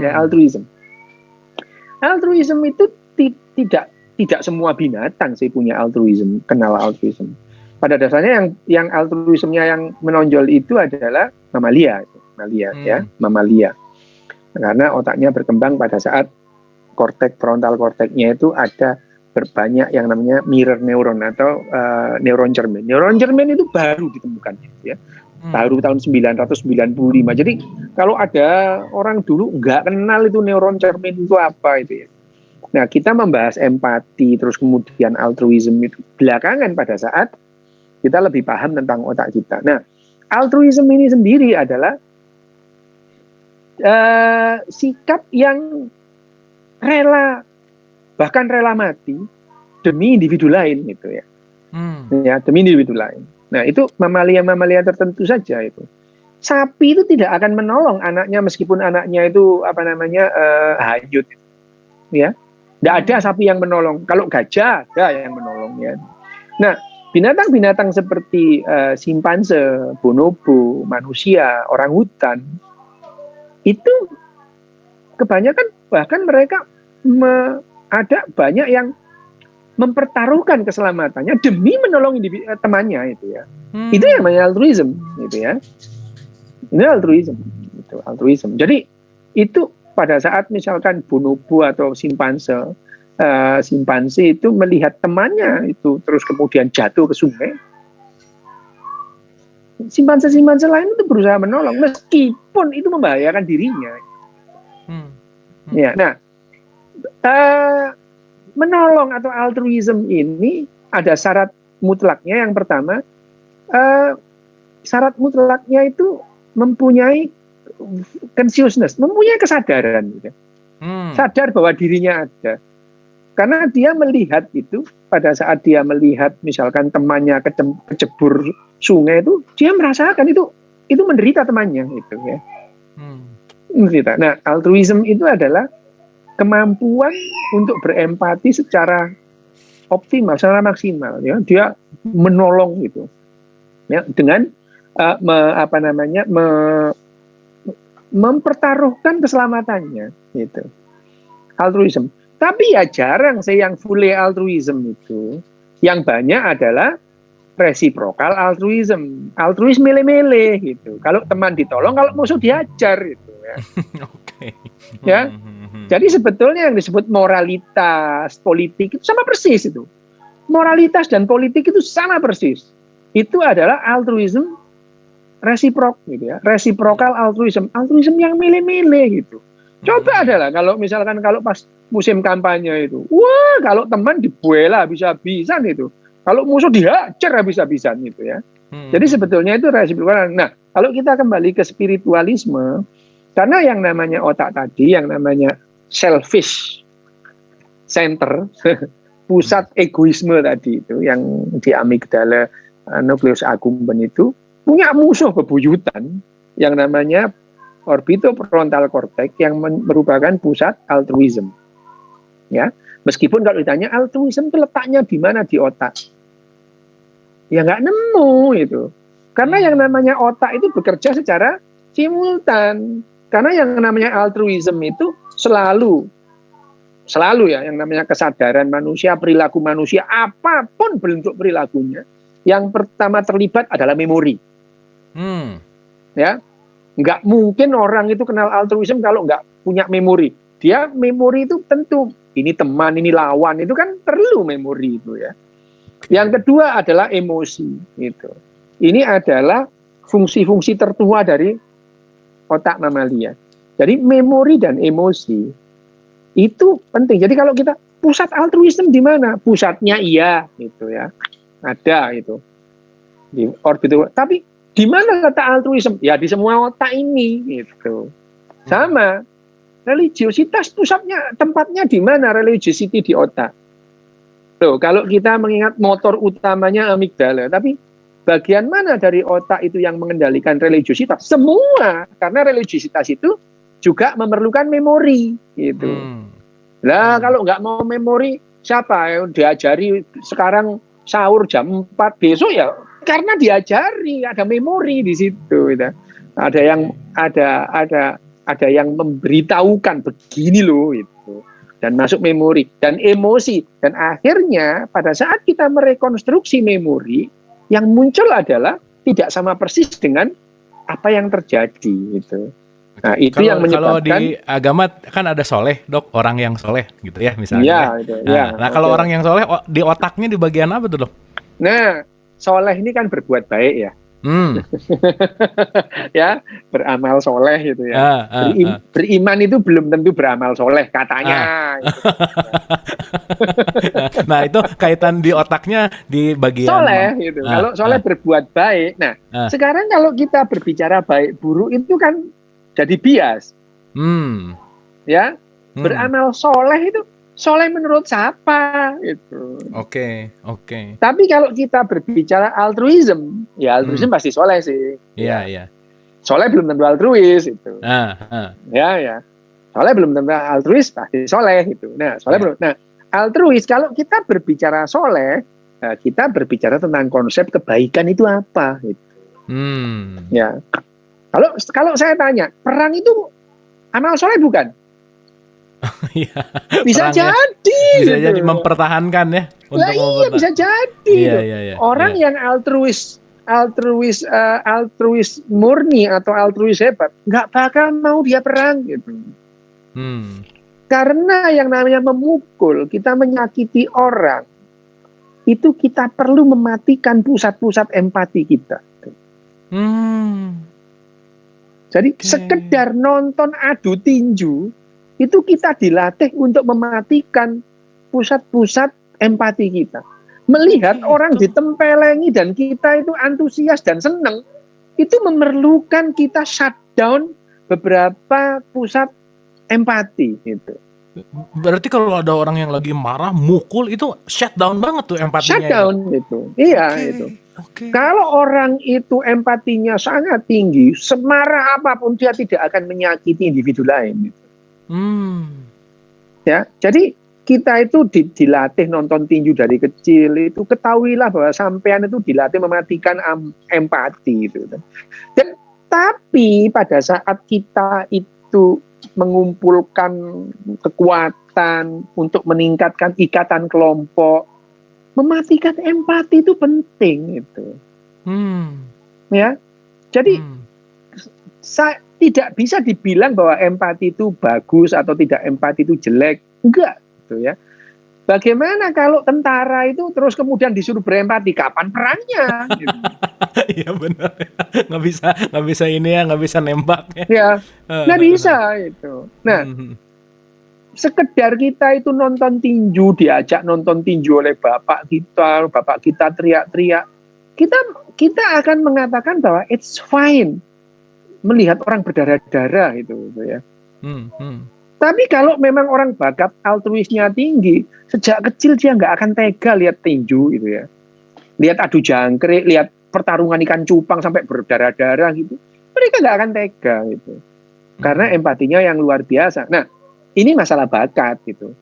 Ya, altruism. Altruism itu tidak semua binatang sih punya altruism, kenal altruism. Pada dasarnya yang altruismnya yang menonjol itu adalah mamalia ya, mamalia. Karena otaknya berkembang pada saat frontal korteknya itu ada berbanyak yang namanya mirror neuron atau neuron cermin. Neuron cermin itu baru ditemukan, ya. baru tahun 1995. Jadi kalau ada orang dulu nggak kenal itu neuron cermin itu apa itu ya. Nah, kita membahas empati terus kemudian altruism itu belakangan pada saat kita lebih paham tentang otak kita. Nah, altruism ini sendiri adalah sikap yang rela, bahkan rela mati demi individu lain gitu ya. Ya, demi individu lain. Nah, itu mamalia-mamalia tertentu saja itu. Sapi itu tidak akan menolong anaknya meskipun anaknya itu hanyut. Ya. Tidak ada sapi yang menolong. Kalau gajah ada yang menolong ya. Nah, binatang-binatang seperti simpanse, bonobo, manusia, orangutan itu kebanyakan bahkan mereka ada banyak yang mempertaruhkan keselamatannya demi menolong temannya itu ya. Itu yang namanya altruism gitu ya. Ini altruism, itu altruism. Jadi itu pada saat misalkan bonobo atau simpanse itu melihat temannya itu terus kemudian jatuh ke sungai, simpanse lain itu berusaha menolong meskipun itu membahayakan dirinya. Ya, nah, menolong atau altruism ini ada syarat mutlaknya. Yang pertama, syarat mutlaknya itu mempunyai consciousness, mempunyai kesadaran, gitu. Sadar bahwa dirinya ada. Karena dia melihat itu pada saat dia melihat misalkan temannya kecebur sungai itu, dia merasakan itu menderita temannya, gitu ya. Menderita. Nah, altruism itu adalah kemampuan untuk berempati secara optimal, secara maksimal, ya. Dia menolong gitu, ya, dengan mempertaruhkan keselamatannya, gitu. Altruism. Tapi ya jarang sih yang fully altruism itu. Yang banyak adalah reciprocal altruism. Altruisme mele-mele gitu. Kalau teman ditolong, kalau musuh diajar gitu ya. Oke. Ya. Jadi sebetulnya yang disebut moralitas politik itu sama persis itu. Moralitas dan politik itu sama persis. Itu adalah altruism reciprocal gitu ya. Reciprocal altruism. Altruism yang mele-mele gitu. Coba adalah kalau misalkan kalau pas musim kampanye itu, wah kalau teman dibuela habis-habisan itu, kalau musuh dihajar habis-habisan itu ya. Jadi sebetulnya itu reciprocal. Nah, kalau kita kembali ke spiritualisme, karena yang namanya otak tadi, yang namanya selfish center, pusat egoisme tadi itu, yang di amigdala, nucleus accumbens itu punya musuh bebuyutan yang namanya orbitofrontal cortex yang merupakan pusat altruism. Ya, meskipun kalau ditanya altruism itu letaknya di mana di otak, ya nggak nemu itu. Karena yang namanya otak itu bekerja secara simultan. Karena yang namanya altruism itu selalu ya, yang namanya kesadaran manusia, perilaku manusia, apapun bentuk perilakunya, yang pertama terlibat adalah memori. Ya, nggak mungkin orang itu kenal altruism kalau nggak punya memori. Dia memori itu tentu ini teman, ini lawan, itu kan perlu memori itu ya. Yang kedua adalah emosi gitu. Ini adalah fungsi-fungsi tertua dari otak mamalia. Jadi memori dan emosi itu penting. Jadi kalau kita pusat altruisme di mana? Pusatnya iya gitu ya. Ada itu. Di orbital. Tapi di mana letak altruisme? Ya di semua otak ini gitu. Sama. Religiositas pusatnya, tempatnya di mana religiosity di otak? Tuh, kalau kita mengingat motor utamanya amigdala, tapi bagian mana dari otak itu yang mengendalikan religiositas? Semua, karena religiositas itu juga memerlukan memori, gitu. Nah, kalau nggak mau memori, siapa yang diajari sekarang sahur jam 4 besok ya? Karena diajari, ada memori di situ. Gitu. Ada yang memberitahukan begini loh itu, dan masuk memori dan emosi, dan akhirnya pada saat kita merekonstruksi memori yang muncul adalah tidak sama persis dengan apa yang terjadi itu. Nah, itu yang menyebabkan. Kalau di agama kan ada soleh, Dok, orang yang soleh gitu ya misalnya. Ya, itu, nah, kalau orang yang soleh di otaknya di bagian apa tuh, Dok? Nah, soleh ini kan berbuat baik ya. Hmm. Ya, beramal soleh gitu ya. Beriman itu belum tentu beramal soleh katanya. Gitu. Nah, itu kaitan di otaknya di bagian Soleh gitu. Kalau soleh berbuat baik. Nah, sekarang kalau kita berbicara baik buruk itu kan jadi bias. Ya, beramal soleh itu soleh menurut siapa gitu. Oke. Tapi kalau kita berbicara altruism, ya altruism pasti soleh sih. Iya. Soleh belum tentu altruis itu. Ya. Soleh belum tentu altruis pasti soleh gitu. Nah, soleh belum. Nah, altruis kalau kita berbicara soleh, kita berbicara tentang konsep kebaikan itu apa gitu. Ya. Kalau saya tanya, perang itu amal soleh bukan? Bisa jadi bisa gitu. jadi mempertahankan ya untuk iya bisa jadi iya, orang yang altruis murni atau altruis hebat nggak bakal mau dia perang gitu. Karena yang namanya memukul, kita menyakiti orang, itu kita perlu mematikan pusat-pusat empati kita. Jadi sekedar nonton adu tinju itu kita dilatih untuk mematikan pusat-pusat empati kita. Melihat orang ditempelengi dan kita itu antusias dan senang, itu memerlukan kita shutdown beberapa pusat empati gitu. Berarti kalau ada orang yang lagi marah, mukul itu shutdown banget tuh empatinya. Shutdown itu. Iya itu. Kalau orang itu empatinya sangat tinggi, semarah apapun dia tidak akan menyakiti individu lain. Gitu. Ya, jadi kita itu dilatih nonton tinju dari kecil itu ketahuilah bahwa sampean itu dilatih mematikan empati itu. Dan tapi pada saat kita itu mengumpulkan kekuatan untuk meningkatkan ikatan kelompok, mematikan empati itu penting itu. Ya, jadi tidak bisa dibilang bahwa empati itu bagus atau tidak empati itu jelek, enggak, gitu ya. Bagaimana kalau tentara itu terus kemudian disuruh berempati, kapan perangnya? Gitu. Iya benar, nggak bisa ini ya, nggak bisa nembak ya. Ya, nggak bisa itu. Nah, sekedar kita itu nonton tinju, diajak nonton tinju oleh bapak kita teriak-teriak, kita akan mengatakan bahwa it's fine melihat orang berdarah-darah itu ya. Tapi kalau memang orang bakat altruisnya tinggi, sejak kecil dia nggak akan tega lihat tinju gitu ya. Lihat adu jangkrik, lihat pertarungan ikan cupang sampai berdarah-darah gitu. Mereka nggak akan tega gitu. Karena empatinya yang luar biasa. Nah, ini masalah bakat gitu.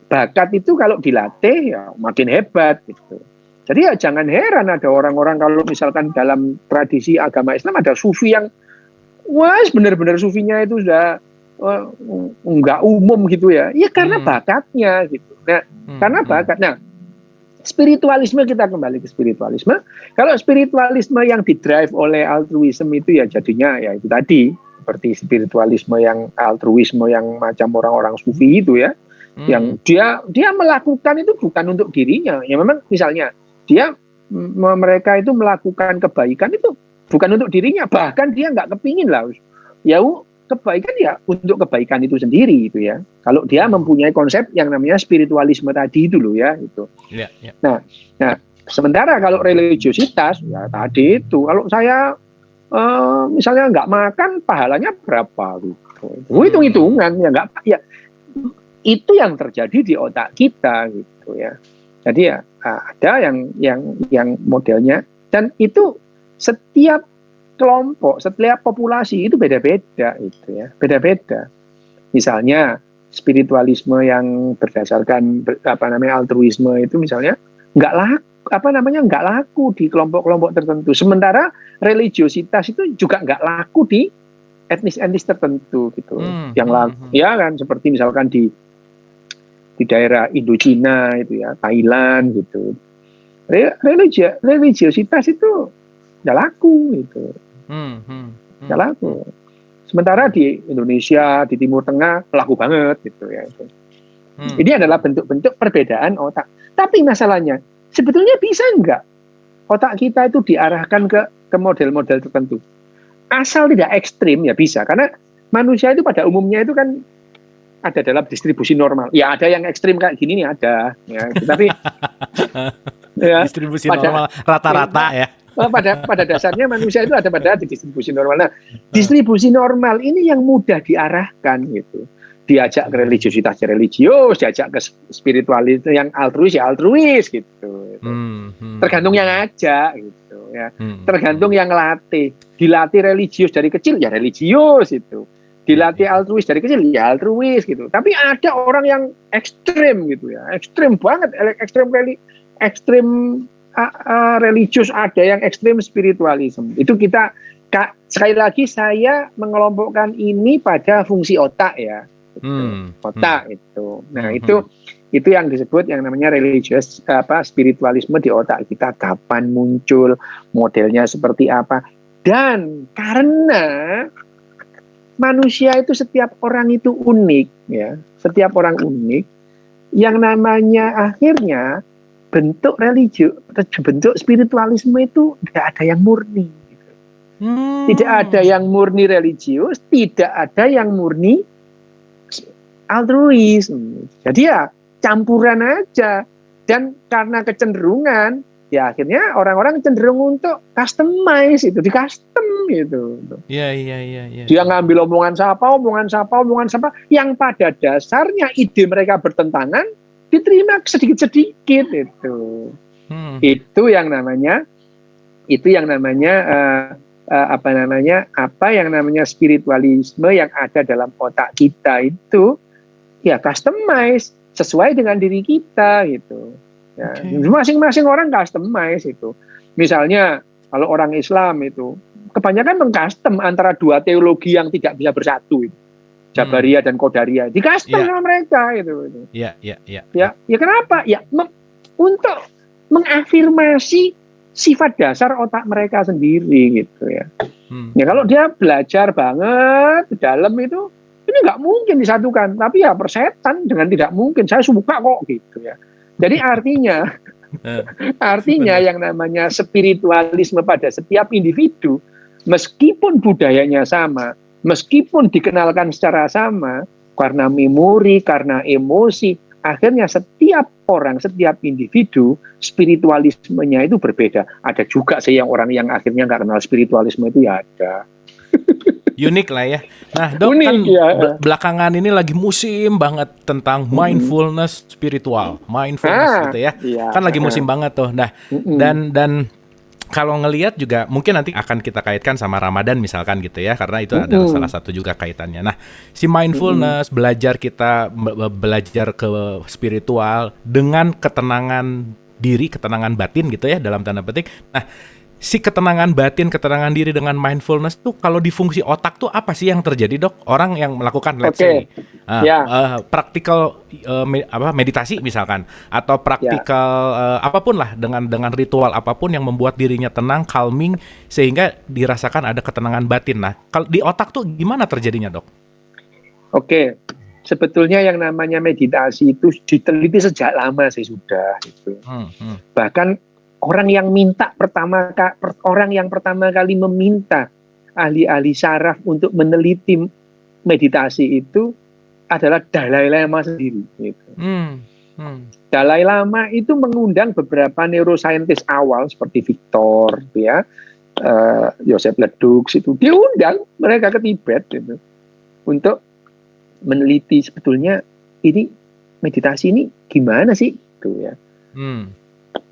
Bakat itu kalau dilatih ya makin hebat gitu. Jadi ya jangan heran ada orang-orang kalau misalkan dalam tradisi agama Islam ada sufi yang benar-benar sufinya itu sudah nggak umum gitu ya. Ya karena bakatnya gitu. Nah, karena bakat. Nah, spiritualisme, kita kembali ke spiritualisme. Kalau spiritualisme yang didrive oleh altruisme itu ya jadinya ya itu tadi seperti spiritualisme yang altruisme yang macam orang-orang sufi itu ya. Yang dia melakukan itu bukan untuk dirinya. Ya memang misalnya mereka itu melakukan kebaikan itu bukan untuk dirinya, bahkan dia nggak kepingin lah. Ya kebaikan ya untuk kebaikan itu sendiri itu ya. Kalau dia mempunyai konsep yang namanya spiritualisme tadi itu loh ya itu. Nah, sementara kalau religiositas ya tadi itu kalau saya misalnya nggak makan pahalanya berapa gitu. Hitung-hitungan ya nggak ya itu yang terjadi di otak kita gitu ya. Jadi ya ada yang modelnya dan itu setiap kelompok, setiap populasi itu beda-beda itu ya, beda-beda. Misalnya spiritualisme yang berdasarkan altruisme itu misalnya nggak laku di kelompok-kelompok tertentu. Sementara religiositas itu juga nggak laku di etnis-etnis tertentu gitu. Yang laku ya kan seperti misalkan di daerah Indochina itu ya, Thailand gitu. Religiositas itu nggak laku gitu. Nggak laku. Sementara di Indonesia, di Timur Tengah laku banget gitu ya. Ini adalah bentuk-bentuk perbedaan otak. Tapi masalahnya sebetulnya bisa nggak otak kita itu diarahkan ke ke model-model tertentu. Asal tidak ekstrim ya bisa, karena manusia itu pada umumnya itu kan ada dalam distribusi normal. Ya ada yang ekstrim kayak gini nih ada, ya. Tapi ya Distribusi pada normal rata-rata ya. pada dasarnya manusia itu ada pada distribusi normal. Nah, distribusi normal ini yang mudah diarahkan gitu. Diajak ke religiositas ya religius, diajak ke spiritualitas yang altruis ya altruis gitu. Tergantung yang ngajak gitu ya. Tergantung yang latih. Dilatih religius dari kecil ya religius itu. Dilatih altruis dari kecil ya altruis gitu. Tapi ada orang yang ekstrem gitu ya. Ekstrem banget, ekstrem religius, ada yang ekstrem spiritualisme. Itu kita sekali lagi saya mengelompokkan ini pada fungsi otak ya. Otak itu. Nah, itu yang disebut yang namanya religius spiritualisme di otak kita. Kapan muncul, modelnya seperti apa. Dan karena manusia itu setiap orang itu unik ya. Setiap orang unik, yang namanya akhirnya bentuk bentuk spiritualisme itu tidak ada yang murni. Tidak ada yang murni religius, tidak ada yang murni altruis. Jadi ya campuran aja. Dan karena kecenderungan, ya akhirnya orang-orang cenderung untuk customize itu, di custom gitu. Iya. Dia ngambil omongan siapa, yang pada dasarnya ide mereka bertentangan, diterima sedikit-sedikit itu. Itu yang namanya spiritualisme yang ada dalam otak kita itu ya customize sesuai dengan diri kita gitu. Ya, masing-masing orang customize itu. Misalnya kalau orang Islam itu kebanyakan mengcustom antara dua teologi yang tidak bisa bersatu itu. Jabariyah dan Qadariyah, di custom sama mereka itu. Iya. Ya kenapa? Ya untuk mengafirmasi sifat dasar otak mereka sendiri gitu ya. Ya kalau dia belajar banget dalam itu, ini nggak mungkin disatukan. Tapi ya persetan dengan tidak mungkin. Saya suka kok gitu ya. Jadi artinya yang namanya spiritualisme pada setiap individu, meskipun budayanya sama, meskipun dikenalkan secara sama, karena memori, karena emosi, akhirnya setiap orang, setiap individu, spiritualismenya itu berbeda. Ada juga sih orang yang akhirnya nggak kenal spiritualisme itu ya ada. Unik lah ya. Nah, Dok, Unik, kan ya. Belakangan ini lagi musim banget tentang mindfulness spiritual, mindfulness gitu ya. Kan lagi musim banget tuh. Nah, dan kalau ngelihat juga mungkin nanti akan kita kaitkan sama Ramadan misalkan gitu ya, karena itu adalah salah satu juga kaitannya. Nah, si mindfulness, belajar ke spiritual dengan ketenangan diri, ketenangan batin gitu ya dalam tanda petik. Nah, si ketenangan batin, ketenangan diri dengan mindfulness tuh kalau di fungsi otak tuh apa sih yang terjadi, Dok? Orang yang melakukan let's say praktikal meditasi misalkan, atau praktikal apapun lah dengan ritual apapun yang membuat dirinya tenang, calming, sehingga dirasakan ada ketenangan batin. Nah, kalau di otak tuh gimana terjadinya, Dok? Oke. Sebetulnya yang namanya meditasi itu diteliti sejak lama sih sudah gitu. Bahkan orang yang pertama kali meminta ahli-ahli syaraf untuk meneliti meditasi itu adalah Dalai Lama sendiri. Gitu. Dalai Lama itu mengundang beberapa neuroscientist awal seperti Victor, ya, Joseph Ledoux itu diundang mereka ke Tibet gitu, untuk meneliti sebetulnya ini meditasi ini gimana sih, gitu ya.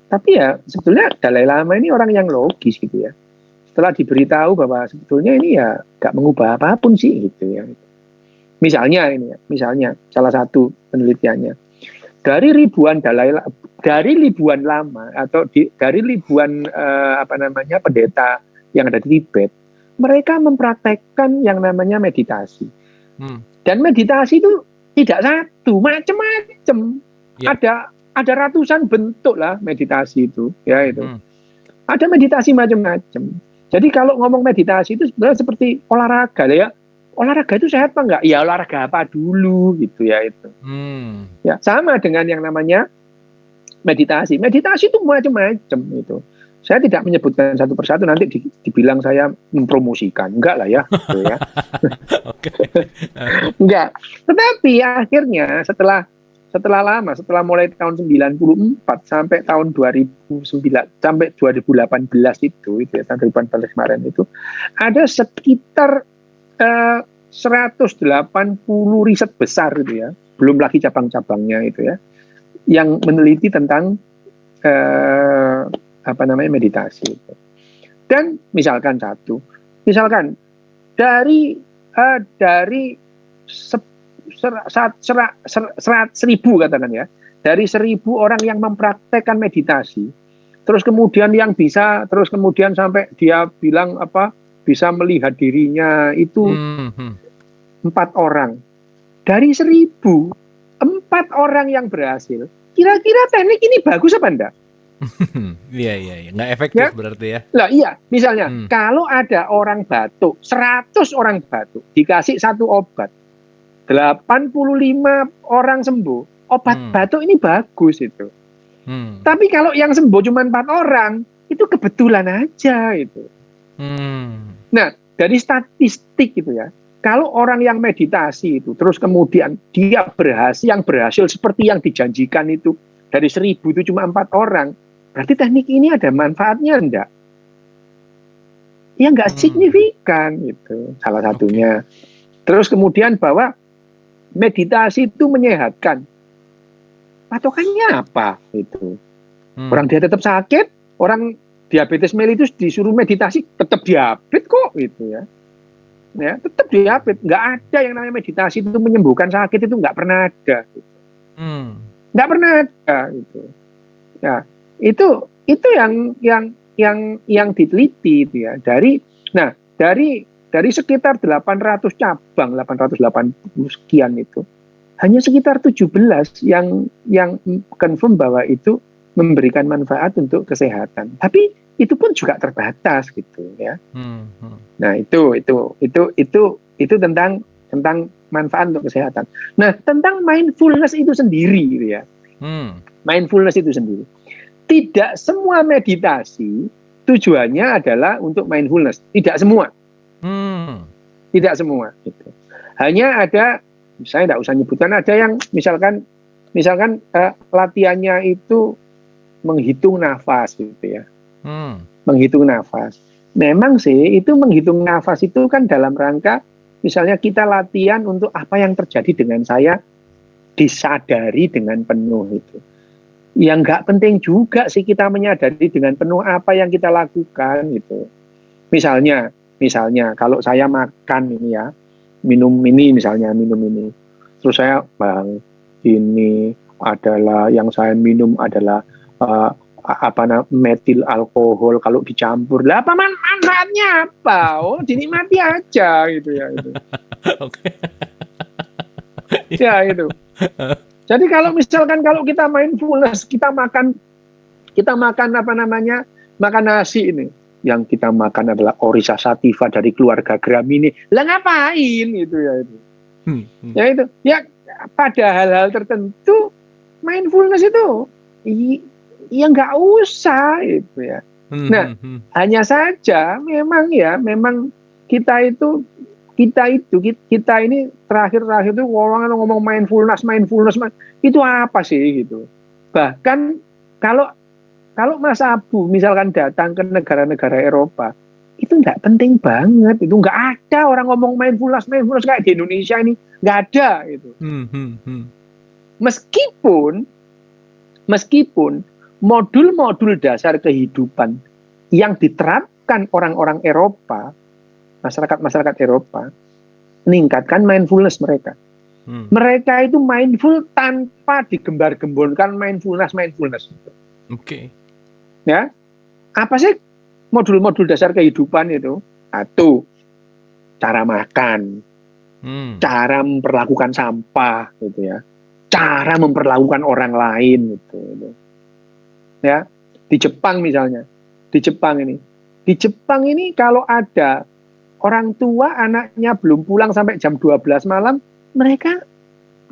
Tapi ya sebetulnya Dalai Lama ini orang yang logis gitu ya. Setelah diberitahu bahwa sebetulnya ini ya gak mengubah apapun sih gitu ya. Misalnya salah satu penelitiannya dari ribuan lama atau dari ribuan pendeta yang ada di Tibet, mereka mempraktekkan yang namanya meditasi. Dan meditasi itu tidak satu, macam-macam. Ada ratusan bentuk lah meditasi itu, ya itu. Ada meditasi macam-macam. Jadi kalau ngomong meditasi itu sebenarnya seperti olahraga ya. Olahraga itu sehat apa enggak? Ya olahraga apa dulu gitu ya itu. Ya sama dengan yang namanya meditasi. Meditasi itu macam-macam itu. Saya tidak menyebutkan satu persatu, nanti dibilang saya mempromosikan. Enggak lah ya. Gitu ya. Oke. Enggak. Tetapi akhirnya setelah lama, setelah mulai tahun 94 sampai tahun 2009 sampai 2018 itu ya, tahun 2018 kemarin itu ada sekitar 180 riset besar gitu ya, belum lagi cabang-cabangnya itu ya, yang meneliti tentang meditasi. Dan misalkan dari 1.000 katakan ya, dari 1.000 orang yang mempraktekkan meditasi, terus kemudian yang bisa, terus kemudian sampai dia bilang bisa melihat dirinya itu 4 orang. Dari 1.000, 4 orang yang berhasil. Kira-kira teknik ini bagus apa enggak? Iya, nggak efektif ya? Berarti ya. Lah iya, misalnya kalau ada orang batuk, 100 orang batuk, dikasih satu obat, 85 orang sembuh, obat batuk ini bagus itu. Tapi kalau yang sembuh cuma 4 orang, itu kebetulan aja itu. Nah, dari statistik itu ya, kalau orang yang meditasi itu, terus kemudian dia berhasil seperti yang dijanjikan itu, dari 1.000 itu cuma 4 orang, berarti teknik ini ada manfaatnya enggak? Ya enggak signifikan gitu, salah satunya. Terus kemudian bahwa meditasi itu menyehatkan. Patokannya apa itu? Orang dia tetap sakit, orang diabetes mellitus disuruh meditasi tetap diabetes kok gitu ya. Ya, tetap diabetes. Enggak ada yang namanya meditasi itu menyembuhkan sakit, itu enggak pernah ada. Gitu. Enggak pernah ada gitu. Ya, itu yang diteliti itu ya. Dari sekitar 800 cabang, 880 sekian itu, hanya sekitar 17 yang confirm bahwa itu memberikan manfaat untuk kesehatan. Tapi itu pun juga terbatas gitu ya. Nah, itu tentang manfaat untuk kesehatan. Nah, tentang mindfulness itu sendiri gitu ya. Mindfulness itu sendiri. Tidak semua meditasi tujuannya adalah untuk mindfulness. Tidak semua. Tidak semua gitu. Hanya ada, saya tidak usah nyebutkan, ada yang misalkan latihannya itu menghitung nafas gitu ya. Menghitung nafas. Memang sih itu menghitung nafas itu kan dalam rangka misalnya kita latihan untuk apa yang terjadi dengan saya disadari dengan penuh itu. Yang nggak penting juga sih kita menyadari dengan penuh apa yang kita lakukan gitu. Misalnya kalau saya makan ini ya, minum ini, terus saya ini adalah yang saya minum adalah metil alkohol, kalau dicampur lah apa manfaatnya apa? Oh, dinikmati aja gitu ya itu. Oke. Ya itu. Jadi kalau misalkan kalau kita mindfulness, kita makan makan nasi ini, yang kita makan adalah Oryza sativa dari keluarga Gramine. Lah ngapain gitu ya itu? Ya itu. Ya pada hal-hal tertentu mindfulness itu ya nggak usah itu ya. Nah, hanya saja memang kita ini terakhir itu orang ngomong mindfulness itu apa sih gitu. Bahkan kalau Mas Abu misalkan datang ke negara-negara Eropa, itu nggak penting banget, itu nggak ada orang ngomong mindfulness kayak di Indonesia ini, nggak ada gitu. Meskipun modul-modul dasar kehidupan yang diterapkan orang-orang Eropa, masyarakat Eropa, meningkatkan mindfulness mereka. Mereka itu mindful tanpa digembar-gemborkan mindfulness. Oke. Ya, apa sih modul-modul dasar kehidupan itu? Satu, cara makan, cara memperlakukan sampah, gitu ya, cara memperlakukan orang lain, gitu. Ya, di Jepang misalnya, di Jepang ini kalau ada orang tua anaknya belum pulang sampai jam 12 malam, mereka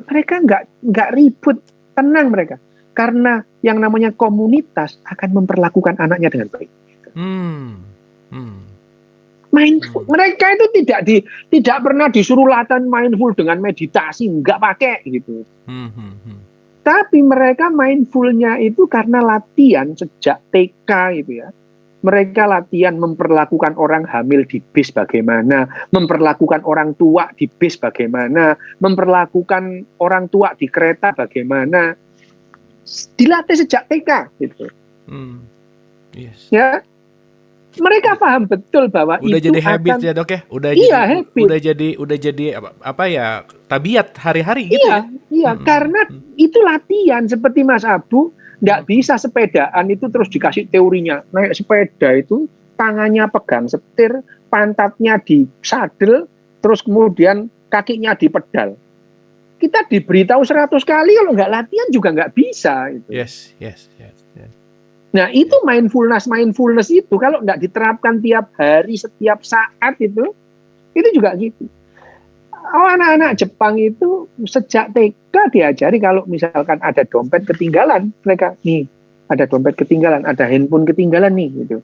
nggak ribut, tenang mereka, karena yang namanya komunitas akan memperlakukan anaknya dengan baik. Hmm. Hmm. Mindful. Mereka itu tidak pernah disuruh latihan mindful dengan meditasi, nggak pakai gitu. Tapi mereka mindfulnya itu karena latihan sejak TK gitu ya. Mereka latihan memperlakukan orang hamil di bis bagaimana, memperlakukan orang tua di bis bagaimana, memperlakukan orang tua di kereta bagaimana. Dilatih sejak TK gitu. Yes. Ya. Mereka paham betul bahwa udah itu jadi habit akan, ya dok ya, habit. udah jadi apa ya, tabiat hari-hari gitu ya. Iya, karena itu latihan. Seperti Mas Abu, nggak bisa sepedaan itu terus dikasih teorinya. Naik sepeda itu tangannya pegang setir, pantatnya di sadel, terus kemudian kakinya di pedal. Kita diberitahu 100 kali, kalau nggak latihan juga nggak bisa. Gitu. Yes. Nah itu mindfulness itu kalau nggak diterapkan tiap hari, setiap saat itu juga gitu. Anak-anak Jepang itu sejak TK diajari kalau misalkan ada dompet ketinggalan, mereka nih ada dompet ketinggalan, ada handphone ketinggalan nih gitu.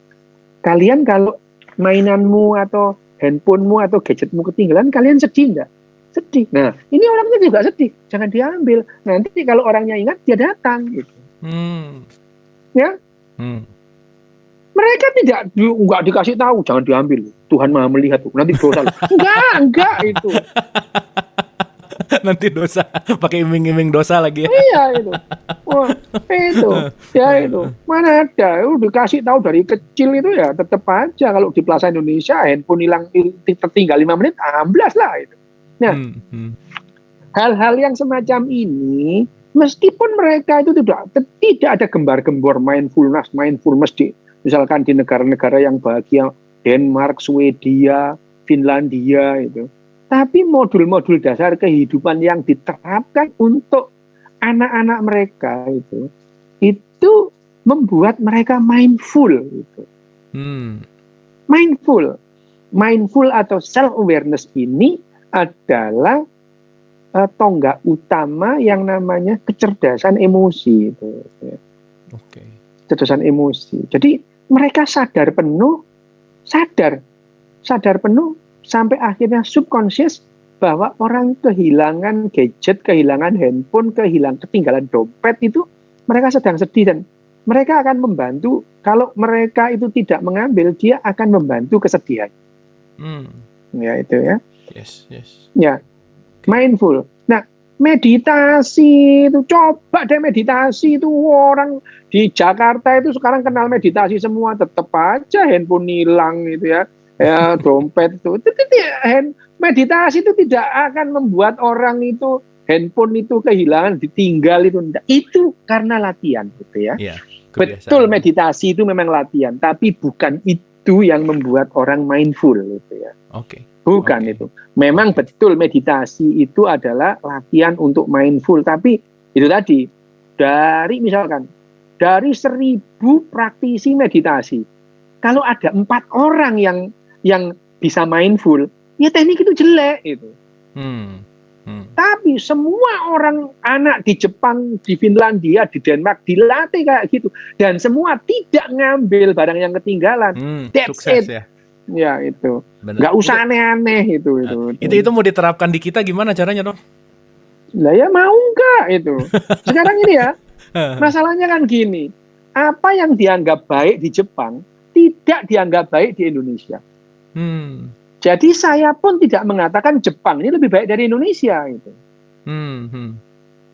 Kalian kalau mainanmu atau handphonemu atau gadgetmu ketinggalan, kalian sedih nggak? Sedih. Nah ini orangnya juga sedih, jangan diambil. Nanti kalau orangnya ingat dia datang gitu. Ya. Mereka nggak dikasih tahu, jangan diambil. Tuhan Maha melihat, nanti dosa. Enggak itu. Nanti dosa, pakai iming-iming dosa lagi ya. Iya itu. Wah, itu. Mana ada? Dikasih tahu dari kecil itu ya tetap aja kalau di Plaza Indonesia handphone hilang tertinggal 5 menit, amblas lah itu. Nah, hal-hal yang semacam ini meskipun mereka itu tidak ada gembar-gembor mindfulness di misalkan di negara-negara yang bahagia, Denmark, Swedia, Finlandia itu. Tapi modul-modul dasar kehidupan yang diterapkan untuk anak-anak mereka itu membuat mereka mindful gitu. Mindful atau self awareness ini adalah tonggak utama yang namanya kecerdasan emosi itu. Kecerdasan emosi. Jadi mereka sadar penuh sampai akhirnya subconscious bahwa orang kehilangan gadget, kehilangan handphone, ketinggalan dompet itu mereka sedang sedih dan mereka akan membantu. Kalau mereka itu tidak mengambil, dia akan membantu kesedihan. Ya itu ya. Yes. Ya. Mindful. Nah, meditasi itu coba deh meditasi itu orang di Jakarta itu sekarang kenal meditasi semua, tetap aja handphone hilang gitu ya. Ya, dompet itu. Meditasi itu tidak akan membuat orang itu handphone itu kehilangan, ditinggal itu enggak. Itu karena latihan gitu ya. Betul meditasi itu memang latihan, tapi bukan itu yang membuat orang mindful gitu ya. Bukan itu. Memang betul meditasi itu adalah latihan untuk mindful. Tapi itu tadi, misalkan dari 1000 praktisi meditasi, kalau ada 4 orang yang bisa mindful, ya teknik itu jelek itu. Tapi semua orang anak di Jepang, di Finlandia, di Denmark dilatih kayak gitu. Dan semua tidak ngambil barang yang ketinggalan. That's sukses it. Ya. Ya itu, nggak usah aneh-aneh itu. Itu mau diterapkan di kita gimana caranya dong? Lah ya mau nggak itu? Sekarang ini ya, masalahnya kan gini, apa yang dianggap baik di Jepang tidak dianggap baik di Indonesia. Jadi saya pun tidak mengatakan Jepang ini lebih baik dari Indonesia gitu.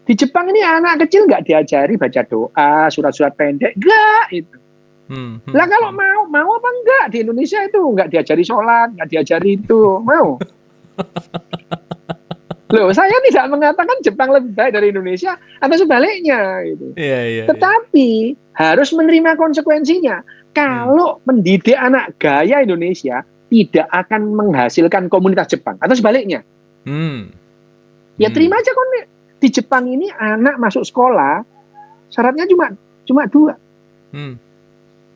Di Jepang ini anak kecil nggak diajari baca doa, surat-surat pendek, nggak itu. Lah kalau mau apa enggak di Indonesia itu enggak diajari sholat, enggak diajari itu, mau? Loh, saya tidak mengatakan Jepang lebih baik dari Indonesia atau sebaliknya gitu. Tetapi harus menerima konsekuensinya. Kalau mendidik anak gaya Indonesia tidak akan menghasilkan komunitas Jepang atau sebaliknya. Ya terima aja di Jepang ini anak masuk sekolah syaratnya cuma 2.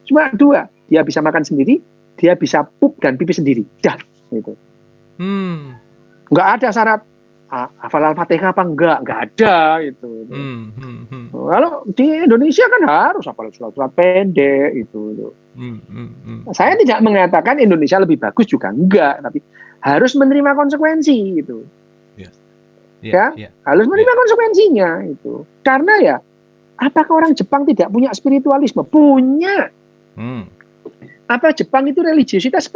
Cuma 2, dia bisa makan sendiri, dia bisa pup dan pipis sendiri, dah gitu. Nggak ada syarat hafal Al-Fatihah apa enggak ada itu. Kalau di Indonesia kan harus hafal surat-surat pendek itu. Saya tidak mengatakan Indonesia lebih bagus juga enggak, tapi harus menerima konsekuensi gitu. Harus menerima konsekuensinya itu. Karena ya, apakah orang Jepang tidak punya spiritualisme? Punya. Apa Jepang itu religiositas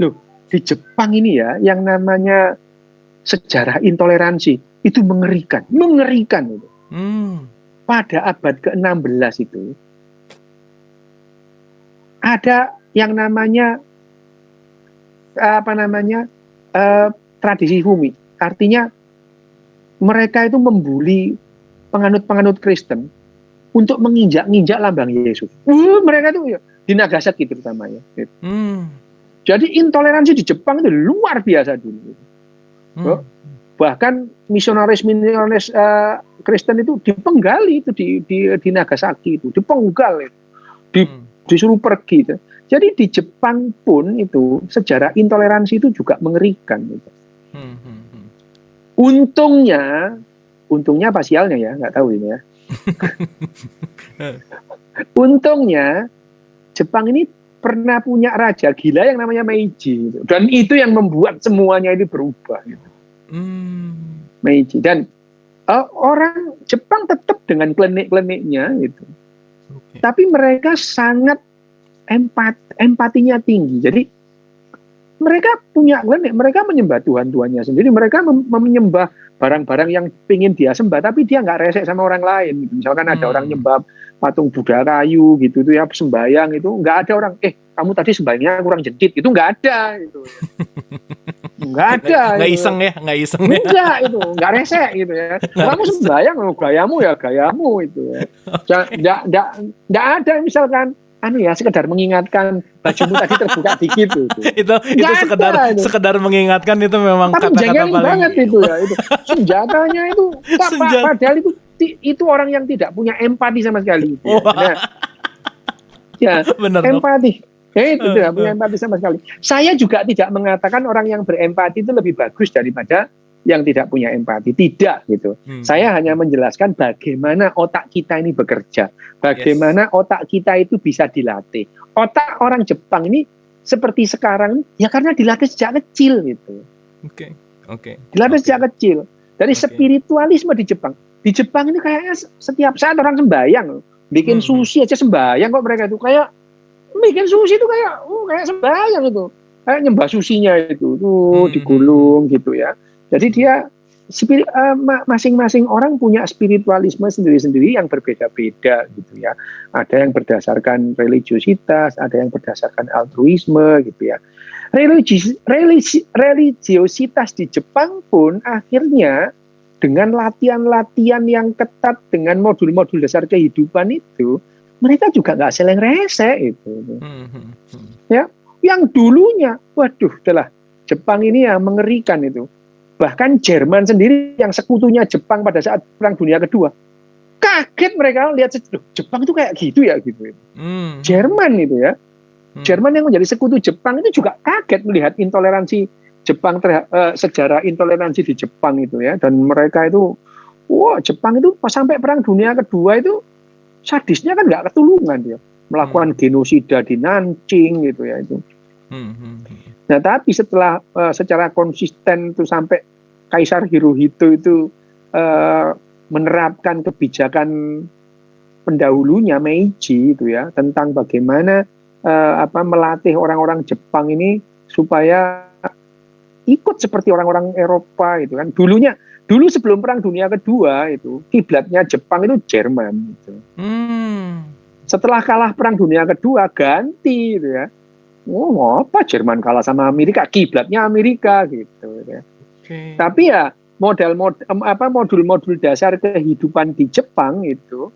loh, di Jepang ini ya, yang namanya sejarah intoleransi itu mengerikan itu. Pada abad ke-16 itu ada yang namanya tradisi Fumi, artinya mereka itu membuli penganut Kristen untuk menginjak-injak lambang Yesus. Mereka itu di Nagasaki terutama ya. Jadi intoleransi di Jepang itu luar biasa dulu. Bahkan misionaris Kristen itu dipenggali itu di Nagasaki itu, dipenggal itu, disuruh pergi itu. Jadi di Jepang pun itu sejarah intoleransi itu juga mengerikan gitu. Untungnya apa sialnya ya, nggak tahu ini ya. Untungnya Jepang ini pernah punya raja gila yang namanya Meiji gitu. Dan itu yang membuat semuanya ini berubah gitu. Meiji, dan orang Jepang tetap dengan klinik-kliniknya gitu. Tapi mereka sangat empatinya tinggi. Jadi mereka punya klinik, mereka menyembah Tuhan-Tuhannya sendiri, mereka menyembah barang-barang yang ingin dia sembah, tapi dia nggak resek sama orang lain. Gitu. Misalkan ada orang nyembah patung Buddha kayu gitu tuh ya, sembayang itu nggak ada orang, kamu tadi sembayangnya kurang jedit, itu nggak ada gitu. Nggak ada. Nggak iseng ya, nggak iseng. Enggak itu, nggak resek gitu ya. Kamu sembayang, gayamu ya gayamu itu ya. Nggak ada misalkan sekedar mengingatkan bajumu tadi terbuka dikit itu sekedar mengingatkan, itu memang tapi kata-kata paling banget itu ya, itu senjatanya itu padahal itu orang yang tidak punya empati sama sekali itu, ya. Bener, empati itu tidak punya empati sama sekali. Saya juga tidak mengatakan orang yang berempati itu lebih bagus daripada yang tidak punya empati, tidak gitu. Saya hanya menjelaskan bagaimana otak kita ini bekerja, bagaimana otak kita itu bisa dilatih. Otak orang Jepang ini seperti sekarang ya karena dilatih sejak kecil gitu. Dilatih sejak kecil. Dari spiritualisme di Jepang ini kayaknya setiap saat orang sembahyang, bikin sushi aja sembahyang kok mereka itu, kayak bikin sushi itu kayak sembahyang itu, kayak nyembah susinya itu tuh digulung gitu ya. Jadi dia masing-masing orang punya spiritualisme sendiri-sendiri yang berbeda-beda gitu ya. Ada yang berdasarkan religiositas, ada yang berdasarkan altruisme gitu ya. Religiositas di Jepang pun akhirnya dengan latihan-latihan yang ketat dengan modul-modul dasar kehidupan itu, mereka juga nggak seleng rese itu. Ya, yang dulunya, Jepang ini yang mengerikan itu. Bahkan Jerman sendiri yang sekutunya Jepang pada saat Perang Dunia Kedua, kaget mereka lihat Jepang itu kayak gitu ya gitu. Jerman itu ya, Jerman yang menjadi sekutu Jepang itu juga kaget melihat intoleransi Jepang, sejarah intoleransi di Jepang itu ya. Dan mereka itu, Jepang itu pas sampai Perang Dunia Kedua itu sadisnya kan nggak ketulungan dia, melakukan genosida di Nanjing gitu ya itu. Nah, tapi setelah secara konsisten itu sampai Kaisar Hirohito itu menerapkan kebijakan pendahulunya Meiji itu ya, tentang bagaimana melatih orang-orang Jepang ini supaya ikut seperti orang-orang Eropa itu kan. Dulu sebelum Perang Dunia Kedua itu kiblatnya Jepang itu Jerman gitu. Setelah kalah Perang Dunia Kedua ganti gitu ya. Apa Jerman kalah sama Amerika, kiblatnya Amerika gitu ya. Tapi ya modul-modul dasar kehidupan di Jepang itu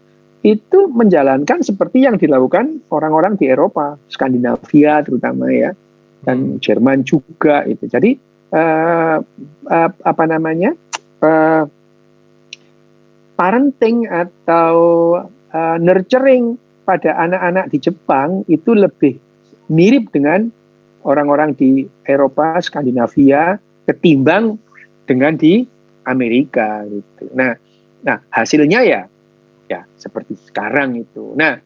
menjalankan seperti yang dilakukan orang-orang di Eropa, Skandinavia terutama ya, dan Jerman juga itu. Jadi parenting atau nurturing pada anak-anak di Jepang itu lebih mirip dengan orang-orang di Eropa, Skandinavia, ketimbang dengan di Amerika gitu. Nah hasilnya ya seperti sekarang itu. Nah,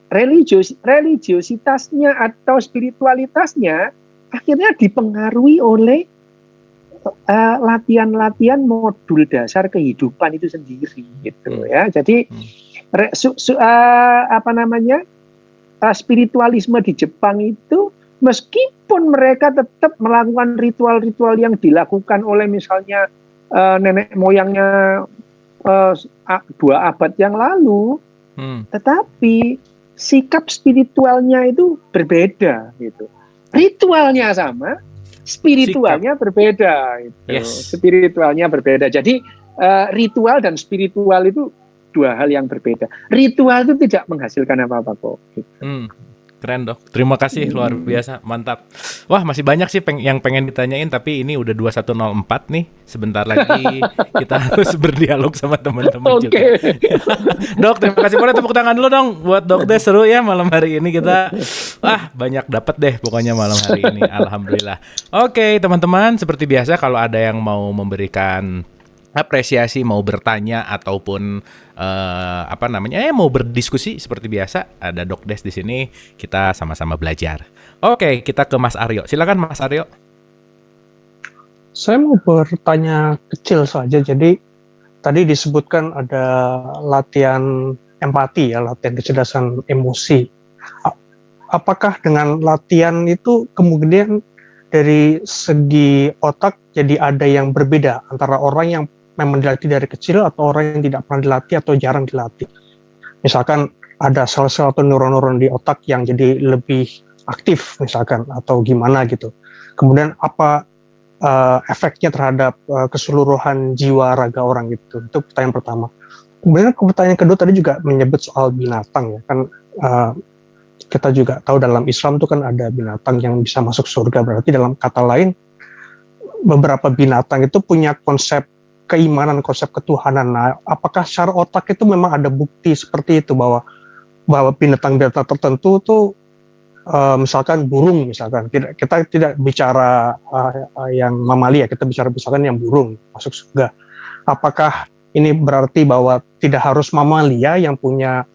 religiositasnya atau spiritualitasnya akhirnya dipengaruhi oleh latihan-latihan modul dasar kehidupan itu sendiri gitu ya. Jadi spiritualisme di Jepang itu meskipun mereka tetap melakukan ritual-ritual yang dilakukan oleh misalnya nenek moyangnya 2 abad yang lalu, tetapi sikap spiritualnya itu berbeda gitu. Ritualnya sama, spiritualnya berbeda gitu. Yes. Spiritualnya berbeda. Jadi ritual dan spiritual itu 2 hal yang berbeda. Ritual itu tidak menghasilkan apa-apa kok gitu. Keren Dok, terima kasih, luar biasa, mantap. Wah, masih banyak sih yang pengen ditanyain, tapi ini udah 21.04 nih. Sebentar lagi kita harus berdialog sama teman-teman juga. Dok, terima kasih. Boleh tepuk tangan dulu dong buat Dok Des, seru ya malam hari ini kita. Banyak dapat deh pokoknya malam hari ini. Alhamdulillah. Oke, teman-teman, seperti biasa kalau ada yang mau memberikan apresiasi, mau bertanya ataupun mau berdiskusi seperti biasa, ada Dok Des di sini, kita sama-sama belajar. Oke, kita ke Mas Aryo. Silakan Mas Aryo. Saya mau bertanya kecil saja. Jadi tadi disebutkan ada latihan empati ya, latihan kecerdasan emosi. Apakah dengan latihan itu kemudian dari segi otak jadi ada yang berbeda antara orang yang memang dilatih dari kecil atau orang yang tidak pernah dilatih atau jarang dilatih? Misalkan ada sel-sel atau neuron-neuron di otak yang jadi lebih aktif misalkan, atau gimana gitu. Kemudian apa efeknya terhadap keseluruhan jiwa raga orang gitu. Itu pertanyaan pertama. Kemudian pertanyaan kedua tadi juga menyebut soal binatang ya kan. Kita juga tahu dalam Islam itu kan ada binatang yang bisa masuk surga. Berarti dalam kata lain beberapa binatang itu punya konsep keimanan, konsep ketuhanan. Nah, apakah secara otak itu memang ada bukti seperti itu bahwa binatang-binatang tertentu tuh misalkan burung misalkan, kita tidak bicara yang mamalia, kita bicara misalkan yang burung masuk surga. Apakah ini berarti bahwa tidak harus mamalia yang punya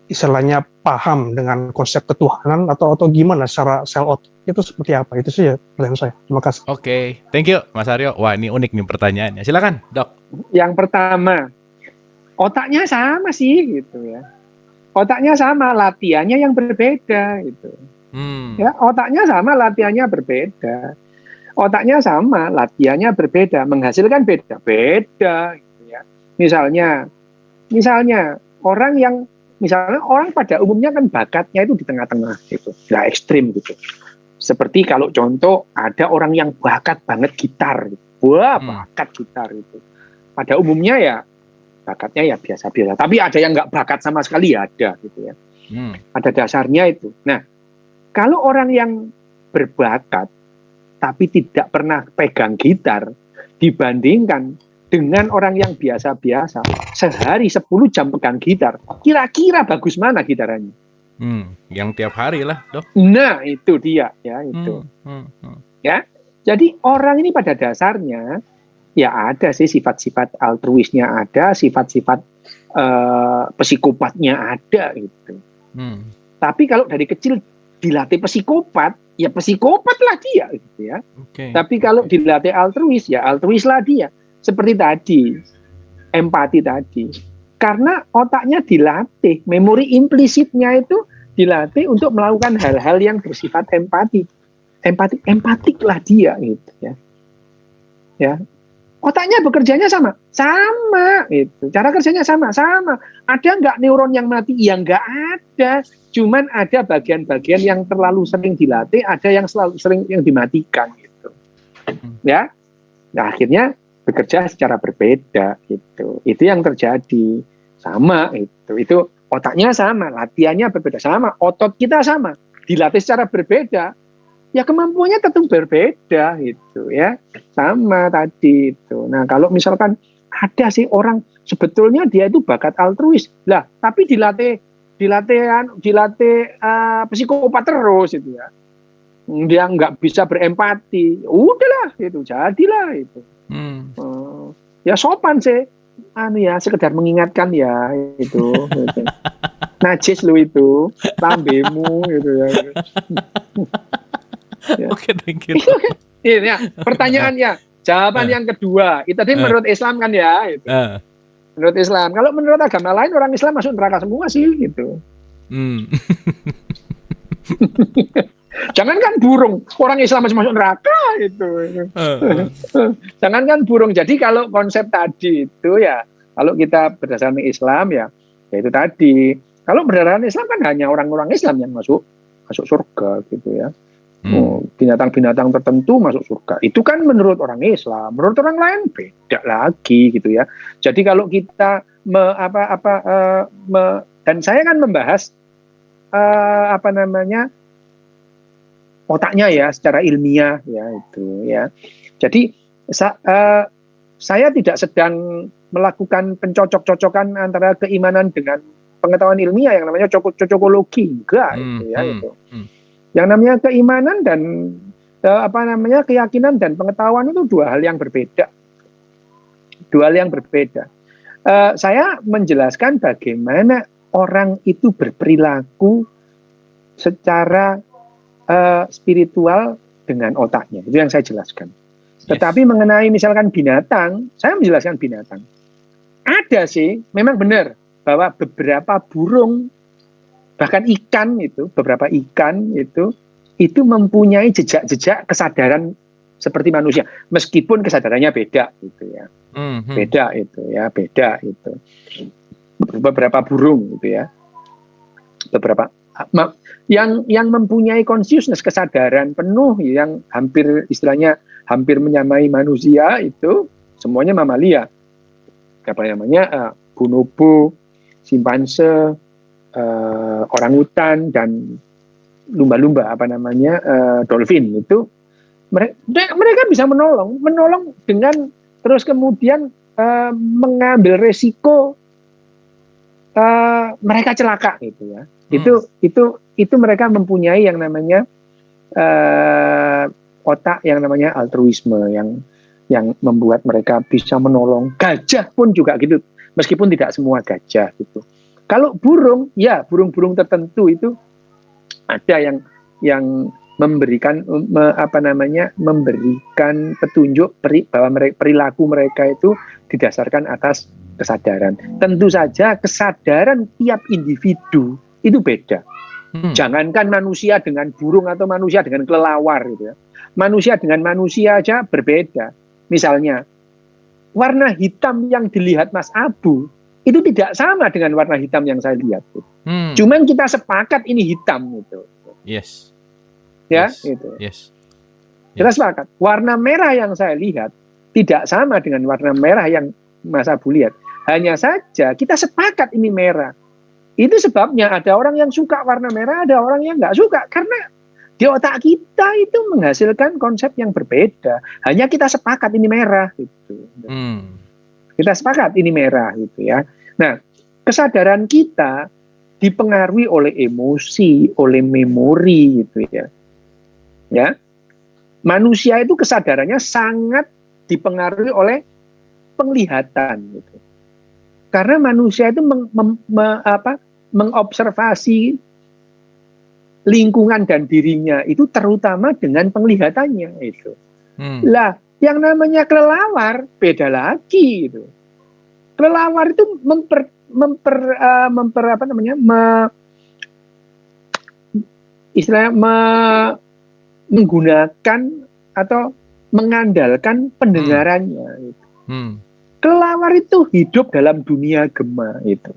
istilahnya paham dengan konsep ketuhanan atau gimana secara sel otak itu seperti apa? Itu saja pertanyaan saya. Terima kasih. Oke, thank you Mas Aryo. Wah, ini unik nih pertanyaannya. Silakan, Dok. Yang pertama, otaknya sama sih gitu ya. Otaknya sama, latihannya yang berbeda gitu. Ya, otaknya sama, latihannya berbeda. Otaknya sama, latihannya berbeda, menghasilkan beda-beda gitu ya. Misalnya orang pada umumnya kan bakatnya itu di tengah-tengah gitu, nggak ekstrim gitu. Seperti kalau contoh ada orang yang bakat banget gitar, gitu. Bakat gitar itu. Pada umumnya ya bakatnya ya biasa-biasa. Tapi ada yang nggak bakat sama sekali ya ada gitu ya. Ada dasarnya itu. Nah, kalau orang yang berbakat tapi tidak pernah pegang gitar dibandingkan dengan orang yang biasa-biasa, sehari 10 jam pegang gitar, kira-kira bagus mana gitarannya? Yang tiap hari lah, Dok. Nah, itu dia ya itu. Ya. Jadi orang ini pada dasarnya ya ada sih sifat-sifat altruisnya ada, sifat-sifat psikopatnya ada gitu. Tapi kalau dari kecil dilatih psikopat, ya psikopat lah dia gitu ya. Tapi kalau dilatih altruis, ya altruis lah dia. Seperti tadi, empati tadi. Karena otaknya dilatih, memori implisitnya itu dilatih untuk melakukan hal-hal yang bersifat empati. Empatiklah dia gitu ya. Ya. Otaknya bekerjanya sama gitu. Cara kerjanya sama. Ada nggak neuron yang mati? Ya nggak ada. Cuman ada bagian-bagian yang terlalu sering dilatih, ada yang selalu sering yang dimatikan gitu. Ya. Nah, akhirnya bekerja secara berbeda gitu. Itu yang terjadi. Sama itu otaknya sama, latihannya berbeda, sama, otot kita sama, dilatih secara berbeda. Ya kemampuannya tentu berbeda gitu ya. Sama tadi itu. Nah, kalau misalkan ada sih orang sebetulnya dia itu bakat altruis. Lah, tapi dilatih psikopat terus itu ya. dia nggak bisa berempati, udahlah itu, jadilah itu. Ya sopan sih, ya sekedar mengingatkan ya itu. Gitu. Najis lu itu, lambemu gitu ya. Ya. Oke, thank you. Ini ya, pertanyaannya, jawaban yang kedua, itu tadi menurut Islam kan ya. Gitu. Menurut Islam, kalau menurut agama lain orang Islam masuk neraka semua sih gitu. Jangankan burung, orang Islam masih masuk neraka itu. Jangankan burung. Jadi kalau konsep tadi itu ya, kalau kita berdasarkan Islam ya itu tadi. Kalau berdasarkan Islam kan hanya orang-orang Islam yang masuk surga gitu ya. Binatang-binatang tertentu masuk surga. Itu kan menurut orang Islam. Menurut orang lain beda lagi gitu ya. Jadi kalau kita dan saya kan membahas otaknya ya secara ilmiah ya itu ya. Jadi saya tidak sedang melakukan pencocok-cocokan antara keimanan dengan pengetahuan ilmiah yang namanya cocokologi, enggak itu ya itu. Yang namanya keimanan dan keyakinan dan pengetahuan itu dua hal yang berbeda. Dua hal yang berbeda. Saya menjelaskan bagaimana orang itu berperilaku secara spiritual dengan otaknya. Itu yang saya jelaskan. Tetapi mengenai misalkan binatang, saya menjelaskan binatang. Ada sih, memang benar bahwa beberapa burung, bahkan ikan itu, beberapa ikan itu mempunyai jejak-jejak kesadaran seperti manusia, meskipun kesadarannya beda gitu ya. Beda itu ya, beda itu. Beberapa burung gitu ya. Beberapa yang mempunyai consciousness, kesadaran penuh yang hampir istilahnya hampir menyamai manusia itu semuanya mamalia. Apa namanya? Bonobo, simpanse, orangutan dan lumba-lumba dolphin itu mereka bisa menolong dengan terus kemudian mengambil resiko mereka celaka gitu ya. Itu mereka mempunyai yang namanya otak yang namanya altruisme yang membuat mereka bisa menolong. Gajah pun juga gitu, meskipun tidak semua gajah gitu. Kalau burung, ya burung-burung tertentu itu ada yang memberikan petunjuk bahwa perilaku mereka itu didasarkan atas kesadaran. Tentu saja kesadaran tiap individu itu beda. Jangankan manusia dengan burung atau manusia dengan kelelawar gitu ya. Manusia dengan manusia aja berbeda. Misalnya warna hitam yang dilihat Mas Abu itu tidak sama dengan warna hitam yang saya lihat. Cuman kita sepakat ini hitam gitu. Yes. Ya, yes. Gitu. Yes. Kita sepakat. Warna merah yang saya lihat tidak sama dengan warna merah yang Mas Abu lihat. Hanya saja kita sepakat ini merah. Itu sebabnya ada orang yang suka warna merah, ada orang yang nggak suka. Karena di otak kita itu menghasilkan konsep yang berbeda. Hanya kita sepakat ini merah gitu. Kita sepakat ini merah gitu ya. Nah, kesadaran kita dipengaruhi oleh emosi, oleh memori gitu ya. Ya. Manusia itu kesadarannya sangat dipengaruhi oleh penglihatan gitu. Karena manusia itu mengobservasi lingkungan dan dirinya itu terutama dengan penglihatannya itu. Lah, yang namanya kelelawar beda lagi gitu. Kelelawar itu menggunakan atau mengandalkan pendengarannya gitu. Kelelawar itu hidup dalam dunia gema itu.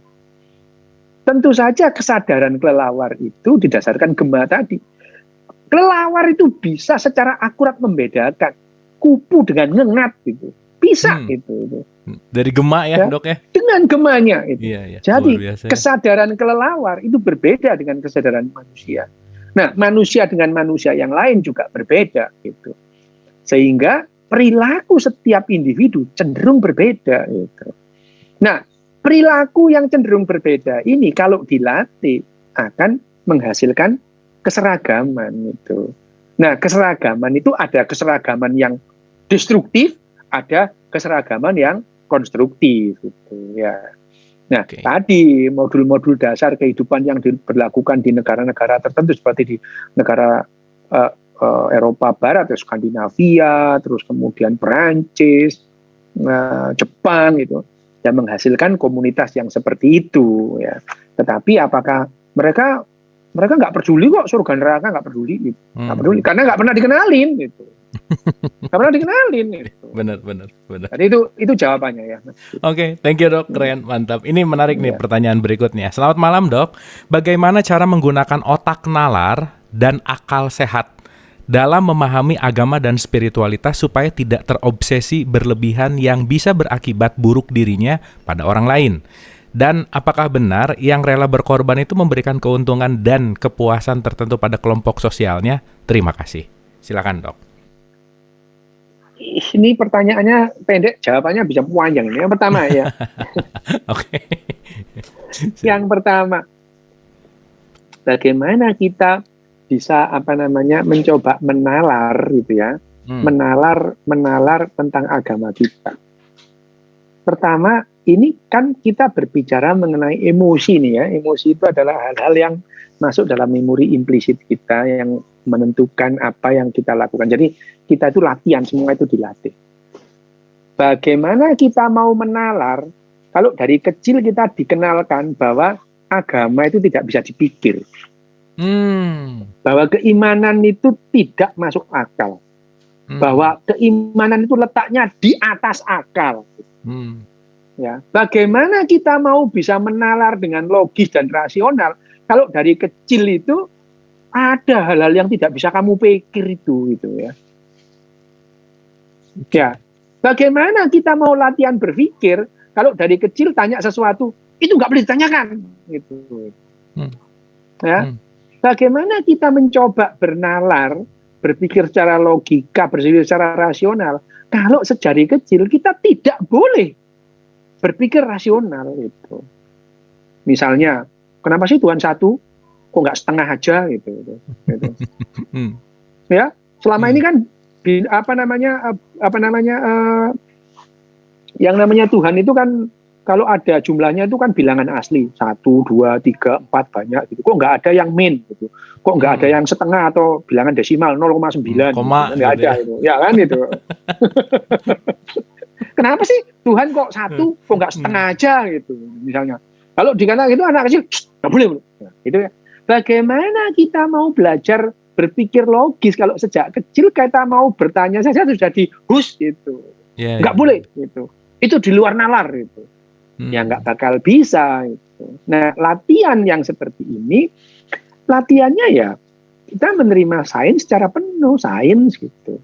Tentu saja kesadaran kelelawar itu didasarkan gema tadi. Kelelawar itu bisa secara akurat membedakan kupu dengan ngengat gitu. Bisa gitu. Dari gema ya, Dok ya? Dengan gemanya itu. Iya, jadi kesadaran kelelawar itu berbeda dengan kesadaran manusia. Nah, manusia dengan manusia yang lain juga berbeda gitu. Sehingga perilaku setiap individu cenderung berbeda gitu. Nah, perilaku yang cenderung berbeda ini kalau dilatih akan menghasilkan keseragaman itu. Nah, keseragaman itu ada keseragaman yang destruktif, ada keseragaman yang konstruktif gitu ya. Nah, tadi modul-modul dasar kehidupan yang diberlakukan di negara-negara tertentu seperti di negara Eropa Barat, Skandinavia, terus kemudian Perancis, Jepang gitu, yang menghasilkan komunitas yang seperti itu ya. Tetapi apakah mereka nggak peduli kok surga neraka, nggak peduli gitu. Nggak peduli karena nggak pernah dikenalin gitu. Nggak pernah dikenalin gitu. Benar. Jadi itu jawabannya ya. Oke, thank you Dok, keren, mantap. Ini menarik nih pertanyaan berikutnya. Selamat malam Dok, bagaimana cara menggunakan otak nalar dan akal sehat dalam memahami agama dan spiritualitas supaya tidak terobsesi berlebihan yang bisa berakibat buruk dirinya pada orang lain? Dan apakah benar yang rela berkorban itu memberikan keuntungan dan kepuasan tertentu pada kelompok sosialnya? Terima kasih. Silakan Dok. Ini pertanyaannya pendek, jawabannya bisa panjang. Yang pertama ya. Oke. Yang pertama, bagaimana kita bisa mencoba menalar gitu ya, menalar tentang agama kita. Pertama, ini kan kita berbicara mengenai emosi nih ya. Emosi itu adalah hal-hal yang masuk dalam memori implisit kita yang menentukan apa yang kita lakukan. Jadi kita itu latihan, semua itu dilatih. Bagaimana kita mau menalar kalau dari kecil kita dikenalkan bahwa agama itu tidak bisa dipikir. Bahwa keimanan itu tidak masuk akal. Bahwa keimanan itu letaknya di atas akal. Ya, bagaimana kita mau bisa menalar dengan logis dan rasional kalau dari kecil itu ada hal-hal yang tidak bisa kamu pikir itu gitu ya. Ya, bagaimana kita mau latihan berpikir kalau dari kecil tanya sesuatu itu nggak boleh ditanyakan gitu. Ya, bagaimana kita mencoba bernalar, berpikir secara logika, berpikir secara rasional kalau sejak kecil kita tidak boleh berpikir rasional itu. Misalnya, kenapa sih Tuhan satu? Kok nggak setengah aja gitu. Ya, selama ini kan yang namanya Tuhan itu kan kalau ada jumlahnya itu kan bilangan asli 1, 2, 3, 4 banyak gitu. Kok nggak ada yang min gitu. Kok nggak ada yang setengah atau bilangan desimal 0,9 gitu. Nggak ada itu. Ya kan itu. Kenapa sih Tuhan kok satu, kok nggak setengah aja gitu, misalnya. Kalau dikatakan itu anak kecil, nggak boleh. Nah, gitu ya. Bagaimana kita mau belajar berpikir logis kalau sejak kecil kita mau bertanya saja sudah dihus gitu, nggak boleh gitu. Itu di luar nalar gitu. Ya nggak bakal bisa. Gitu. Nah latihan yang seperti ini, latihannya ya kita menerima sains secara penuh, sains gitu.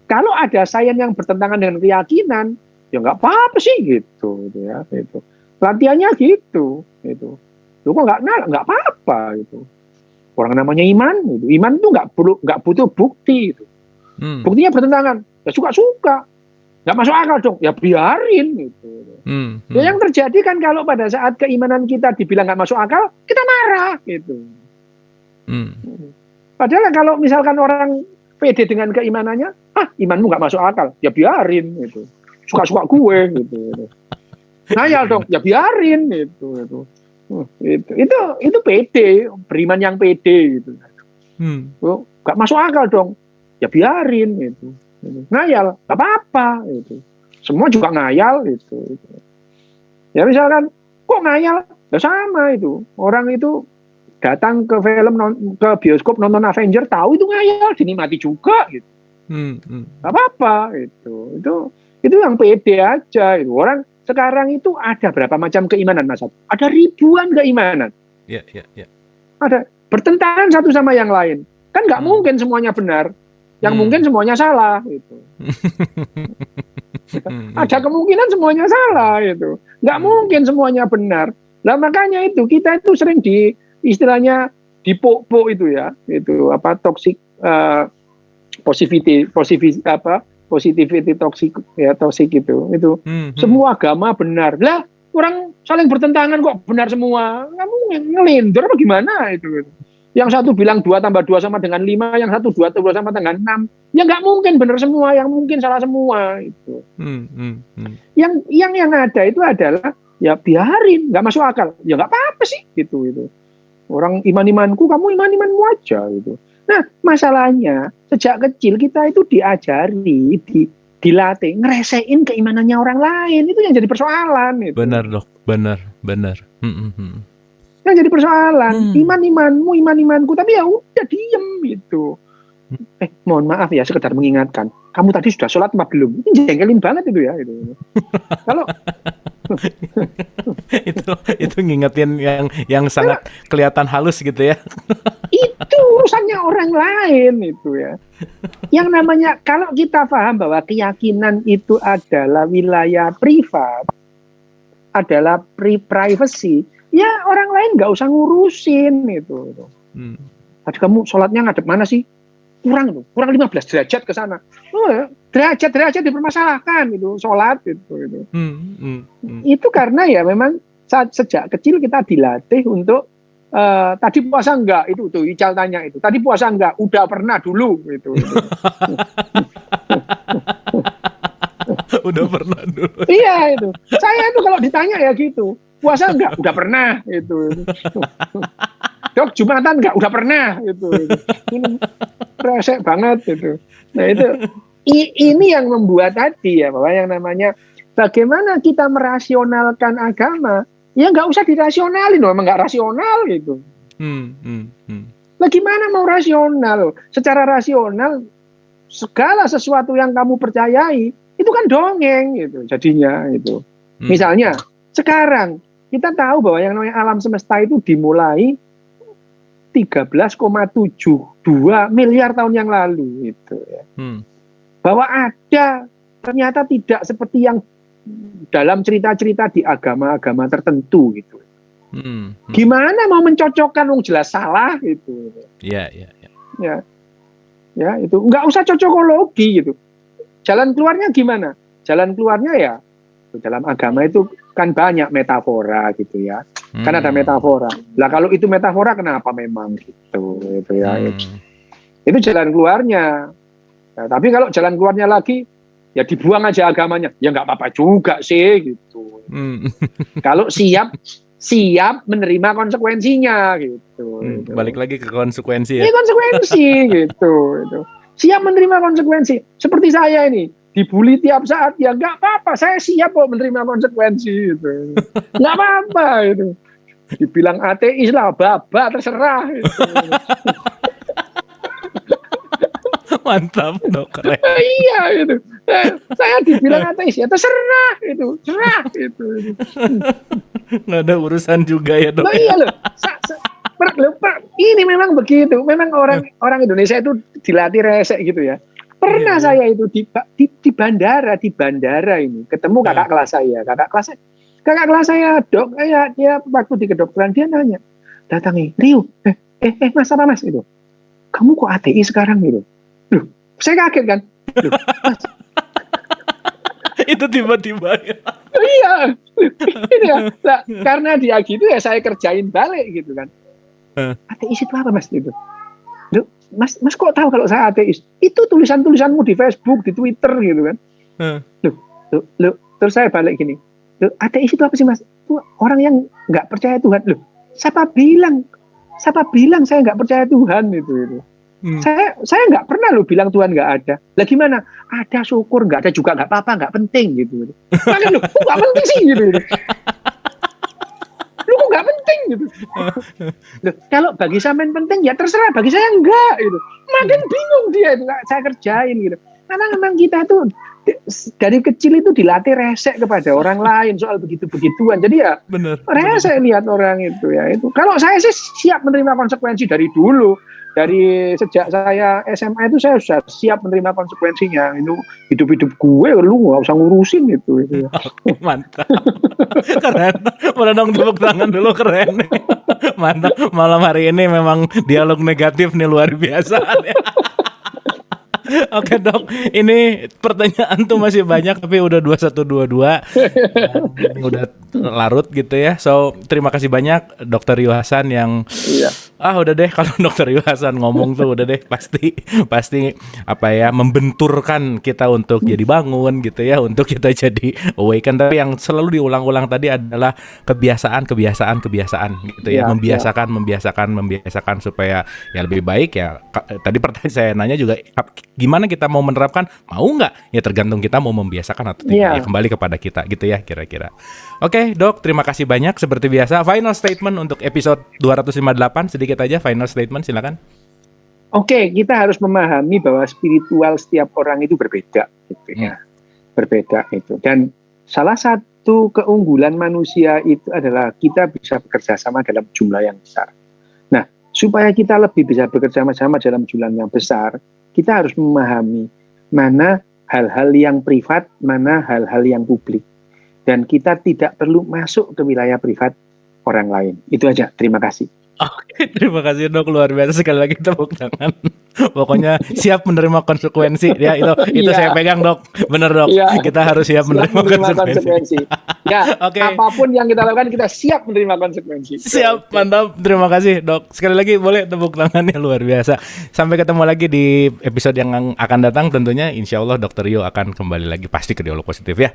Kalau ada sains yang bertentangan dengan keyakinan, ya nggak apa-apa sih gitu ya. Gitu. Latihannya gitu. Lu kok nggak apa-apa gitu. Orang namanya iman, gitu. Iman itu nggak butuh bukti. Gitu. Buktinya bertentangan, ya suka-suka. Nggak masuk akal dong, ya biarin gitu. Ya yang terjadi kan kalau pada saat keimanan kita dibilang nggak masuk akal, kita marah gitu. Padahal kalau misalkan orang pede dengan keimanannya, imanmu nggak masuk akal, ya biarin gitu. Suka-suka gue gitu. Ngayal dong, ya biarin gitu. Itu pede, beriman yang pede gitu. Nggak masuk akal dong, ya biarin gitu. Ngayal, nggak apa-apa gitu. Semua juga ngayal gitu. Ya misalkan, kok ngayal? Ya sama itu. Orang itu datang ke ke bioskop nonton Avenger, tahu itu ngayal, dinikmati juga gitu. Nggak apa-apa gitu. Itu yang pede aja gitu. Orang sekarang itu ada berapa macam keimanan Mas? Ada ribuan keimanan. Ya. Ada bertentangan satu sama yang lain. Kan nggak mungkin semuanya benar. Yang mungkin semuanya salah gitu. Ada kemungkinan semuanya salah gitu. Nggak mungkin semuanya benar. Lah makanya itu kita itu sering istilahnya dipok-pok itu ya, itu apa toxic positivity toxic ya, toxic itu. Semua agama benar. Lah orang saling bertentangan kok benar semua. Kamu ngelindur apa gimana itu? Yang satu bilang 2 tambah 2 sama dengan 5, yang satu 2 tambah 2 sama dengan 6. Ya nggak mungkin benar semua, yang mungkin salah semua itu. Yang ada itu adalah ya biarin, nggak masuk akal. Ya nggak apa-apa sih gitu itu. Orang iman-imanku, kamu iman-imanmu aja gitu. Nah, masalahnya sejak kecil kita itu diajari, dilatih ngeresein keimanannya orang lain, itu yang jadi persoalan itu. Benar, Dok. Benar. Yang jadi persoalan, iman-imanku, tapi ya udah diem gitu. Mohon maaf ya, sekedar mengingatkan, kamu tadi sudah sholat apa belum? Ini jengkelin banget itu ya. Itu. Kalau itu ngingetin yang sangat kelihatan halus gitu ya. Itu urusannya orang lain itu ya. Yang namanya, kalau kita paham bahwa keyakinan itu adalah wilayah privat, adalah privacy, ya orang lain nggak usah ngurusin itu. Tadi kamu sholatnya ngadep mana sih? Kurang 15 derajat ke sana. Derajat dipermasalahkan itu sholat itu. Itu karena ya memang sejak kecil kita dilatih untuk tadi puasa enggak, itu tuh Ical tanya itu. Tadi puasa enggak? Udah pernah dulu gitu. Udah pernah dulu. Iya itu. Saya itu kalau ditanya ya gitu. Puasa enggak? Udah pernah itu. Dok, Jumatan enggak? Udah pernah gitu. Ini resek banget gitu. Nah itu ini yang membuat tadi ya bahwa yang namanya bagaimana kita merasionalkan agama, ya nggak usah dirasionalin, memang nggak rasional gitu. Lah gimana mau rasional? Secara rasional segala sesuatu yang kamu percayai itu kan dongeng gitu jadinya itu. Misalnya sekarang kita tahu bahwa yang namanya alam semesta itu dimulai 13,72 miliar tahun yang lalu gitu ya. Bahwa ada ternyata tidak seperti yang dalam cerita-cerita di agama-agama tertentu gitu. Gimana mau mencocokkan wong jelas salah gitu. Iya. Ya, itu nggak usah cocokologi gitu. Jalan keluarnya gimana? Jalan keluarnya ya dalam agama itu kan banyak metafora gitu ya. Kan ada metafora. Lah kalau itu metafora kenapa memang gitu ya. Itu jalan keluarnya. Nah, tapi kalau jalan keluarnya lagi ya dibuang aja agamanya. Ya nggak apa-apa juga sih gitu. Kalau siap menerima konsekuensinya gitu. Balik lagi ke konsekuensi ya. Ini konsekuensi gitu. Siap menerima konsekuensi. Seperti saya ini dibully tiap saat, ya nggak apa-apa, saya siap kok menerima konsekuensi gitu. Nggak apa-apa itu. Dibilang ateis lah, baba terserah gitu. Mantap Dok, keren. Iya itu. Saya dibilang ateis ya terserah itu, cerah itu. Nggak ada urusan juga ya Dok. Nah, iya loh. Ini memang begitu. Memang orang Indonesia itu dilatih resek gitu ya. Pernah saya itu di bandara ini ketemu kakak kelas saya dok, dia waktu di kedokteran dia nanya, datangi Rio, mas apa mas itu, kamu kok ateis sekarang gitu, loh saya kaget kan, loh, mas. Itu tiba-tiba ya. Iya, ini ya, nah, karena dia gitu ya saya kerjain balik gitu kan, ateis itu apa mas gitu. Loh, mas kok tahu kalau saya ateis? Itu tulisan-tulisanmu di Facebook, di Twitter gitu kan. Loh, terus saya balik gini. Loh, ateis itu apa sih mas? Itu orang yang nggak percaya Tuhan. Loh, siapa bilang saya nggak percaya Tuhan itu. Saya nggak pernah loh bilang Tuhan nggak ada. Lah gimana? Ada syukur, nggak ada juga nggak apa-apa, nggak penting gitu. Makanya loh, nggak penting sih gitu. Lu kok nggak penting gitu. Loh, kalau bagi sampean penting ya terserah, bagi saya enggak gitu. Makin bingung dia itu saya kerjain gitu. Karena memang kita tuh dari kecil itu dilatih resek kepada orang lain soal begitu-begituan. Jadi ya resek lihat orang itu ya itu. Kalau saya sih siap menerima konsekuensi dari dulu. Dari sejak saya SMA itu saya sudah siap menerima konsekuensinya. Itu hidup-hidup gue, lu nggak usah ngurusin itu. Oke, mantap. Keren. Boleh dong tepuk tangan dulu, keren. Mantap. Malam hari ini memang dialog negatif nih luar biasa. Oke Dok, ini pertanyaan tuh masih banyak tapi udah 2122 udah larut gitu ya. So terima kasih banyak Dr. Rio Hasan yang Udah deh kalau dokter Hasan ngomong tuh udah deh pasti apa ya, membenturkan kita untuk jadi bangun gitu ya, untuk kita jadi awaken. Tapi yang selalu diulang-ulang tadi adalah kebiasaan gitu ya, membiasakan supaya ya lebih baik ya. Tadi pertanyaan saya nanya juga gimana kita mau menerapkan, mau nggak? Ya tergantung kita mau membiasakan atau tidak. Ya kembali kepada kita gitu ya kira-kira. Oke, Dok, terima kasih banyak seperti biasa. Final statement untuk episode 258, sedikit aja final statement, silakan. Oke, kita harus memahami bahwa spiritual setiap orang itu berbeda gitu ya. Berbeda itu. Dan salah satu keunggulan manusia itu adalah kita bisa bekerja sama dalam jumlah yang besar. Nah, supaya kita lebih bisa bekerja sama dalam jumlah yang besar, kita harus memahami mana hal-hal yang privat, mana hal-hal yang publik. Dan kita tidak perlu masuk ke wilayah privat orang lain. Itu aja. Terima kasih. Oke, terima kasih Dok, luar biasa, sekali lagi tepuk tangan. Pokoknya siap menerima konsekuensi ya, itu saya pegang Dok. Bener Dok. Kita harus siap menerima konsekuensi. Ya, apapun yang kita lakukan kita siap menerima konsekuensi. Siap, mantap. Terima kasih Dok. Sekali lagi boleh tepuk tangannya, luar biasa. Sampai ketemu lagi di episode yang akan datang tentunya. Insya Allah Dr. Rio akan kembali lagi pasti ke Dialog Positif ya.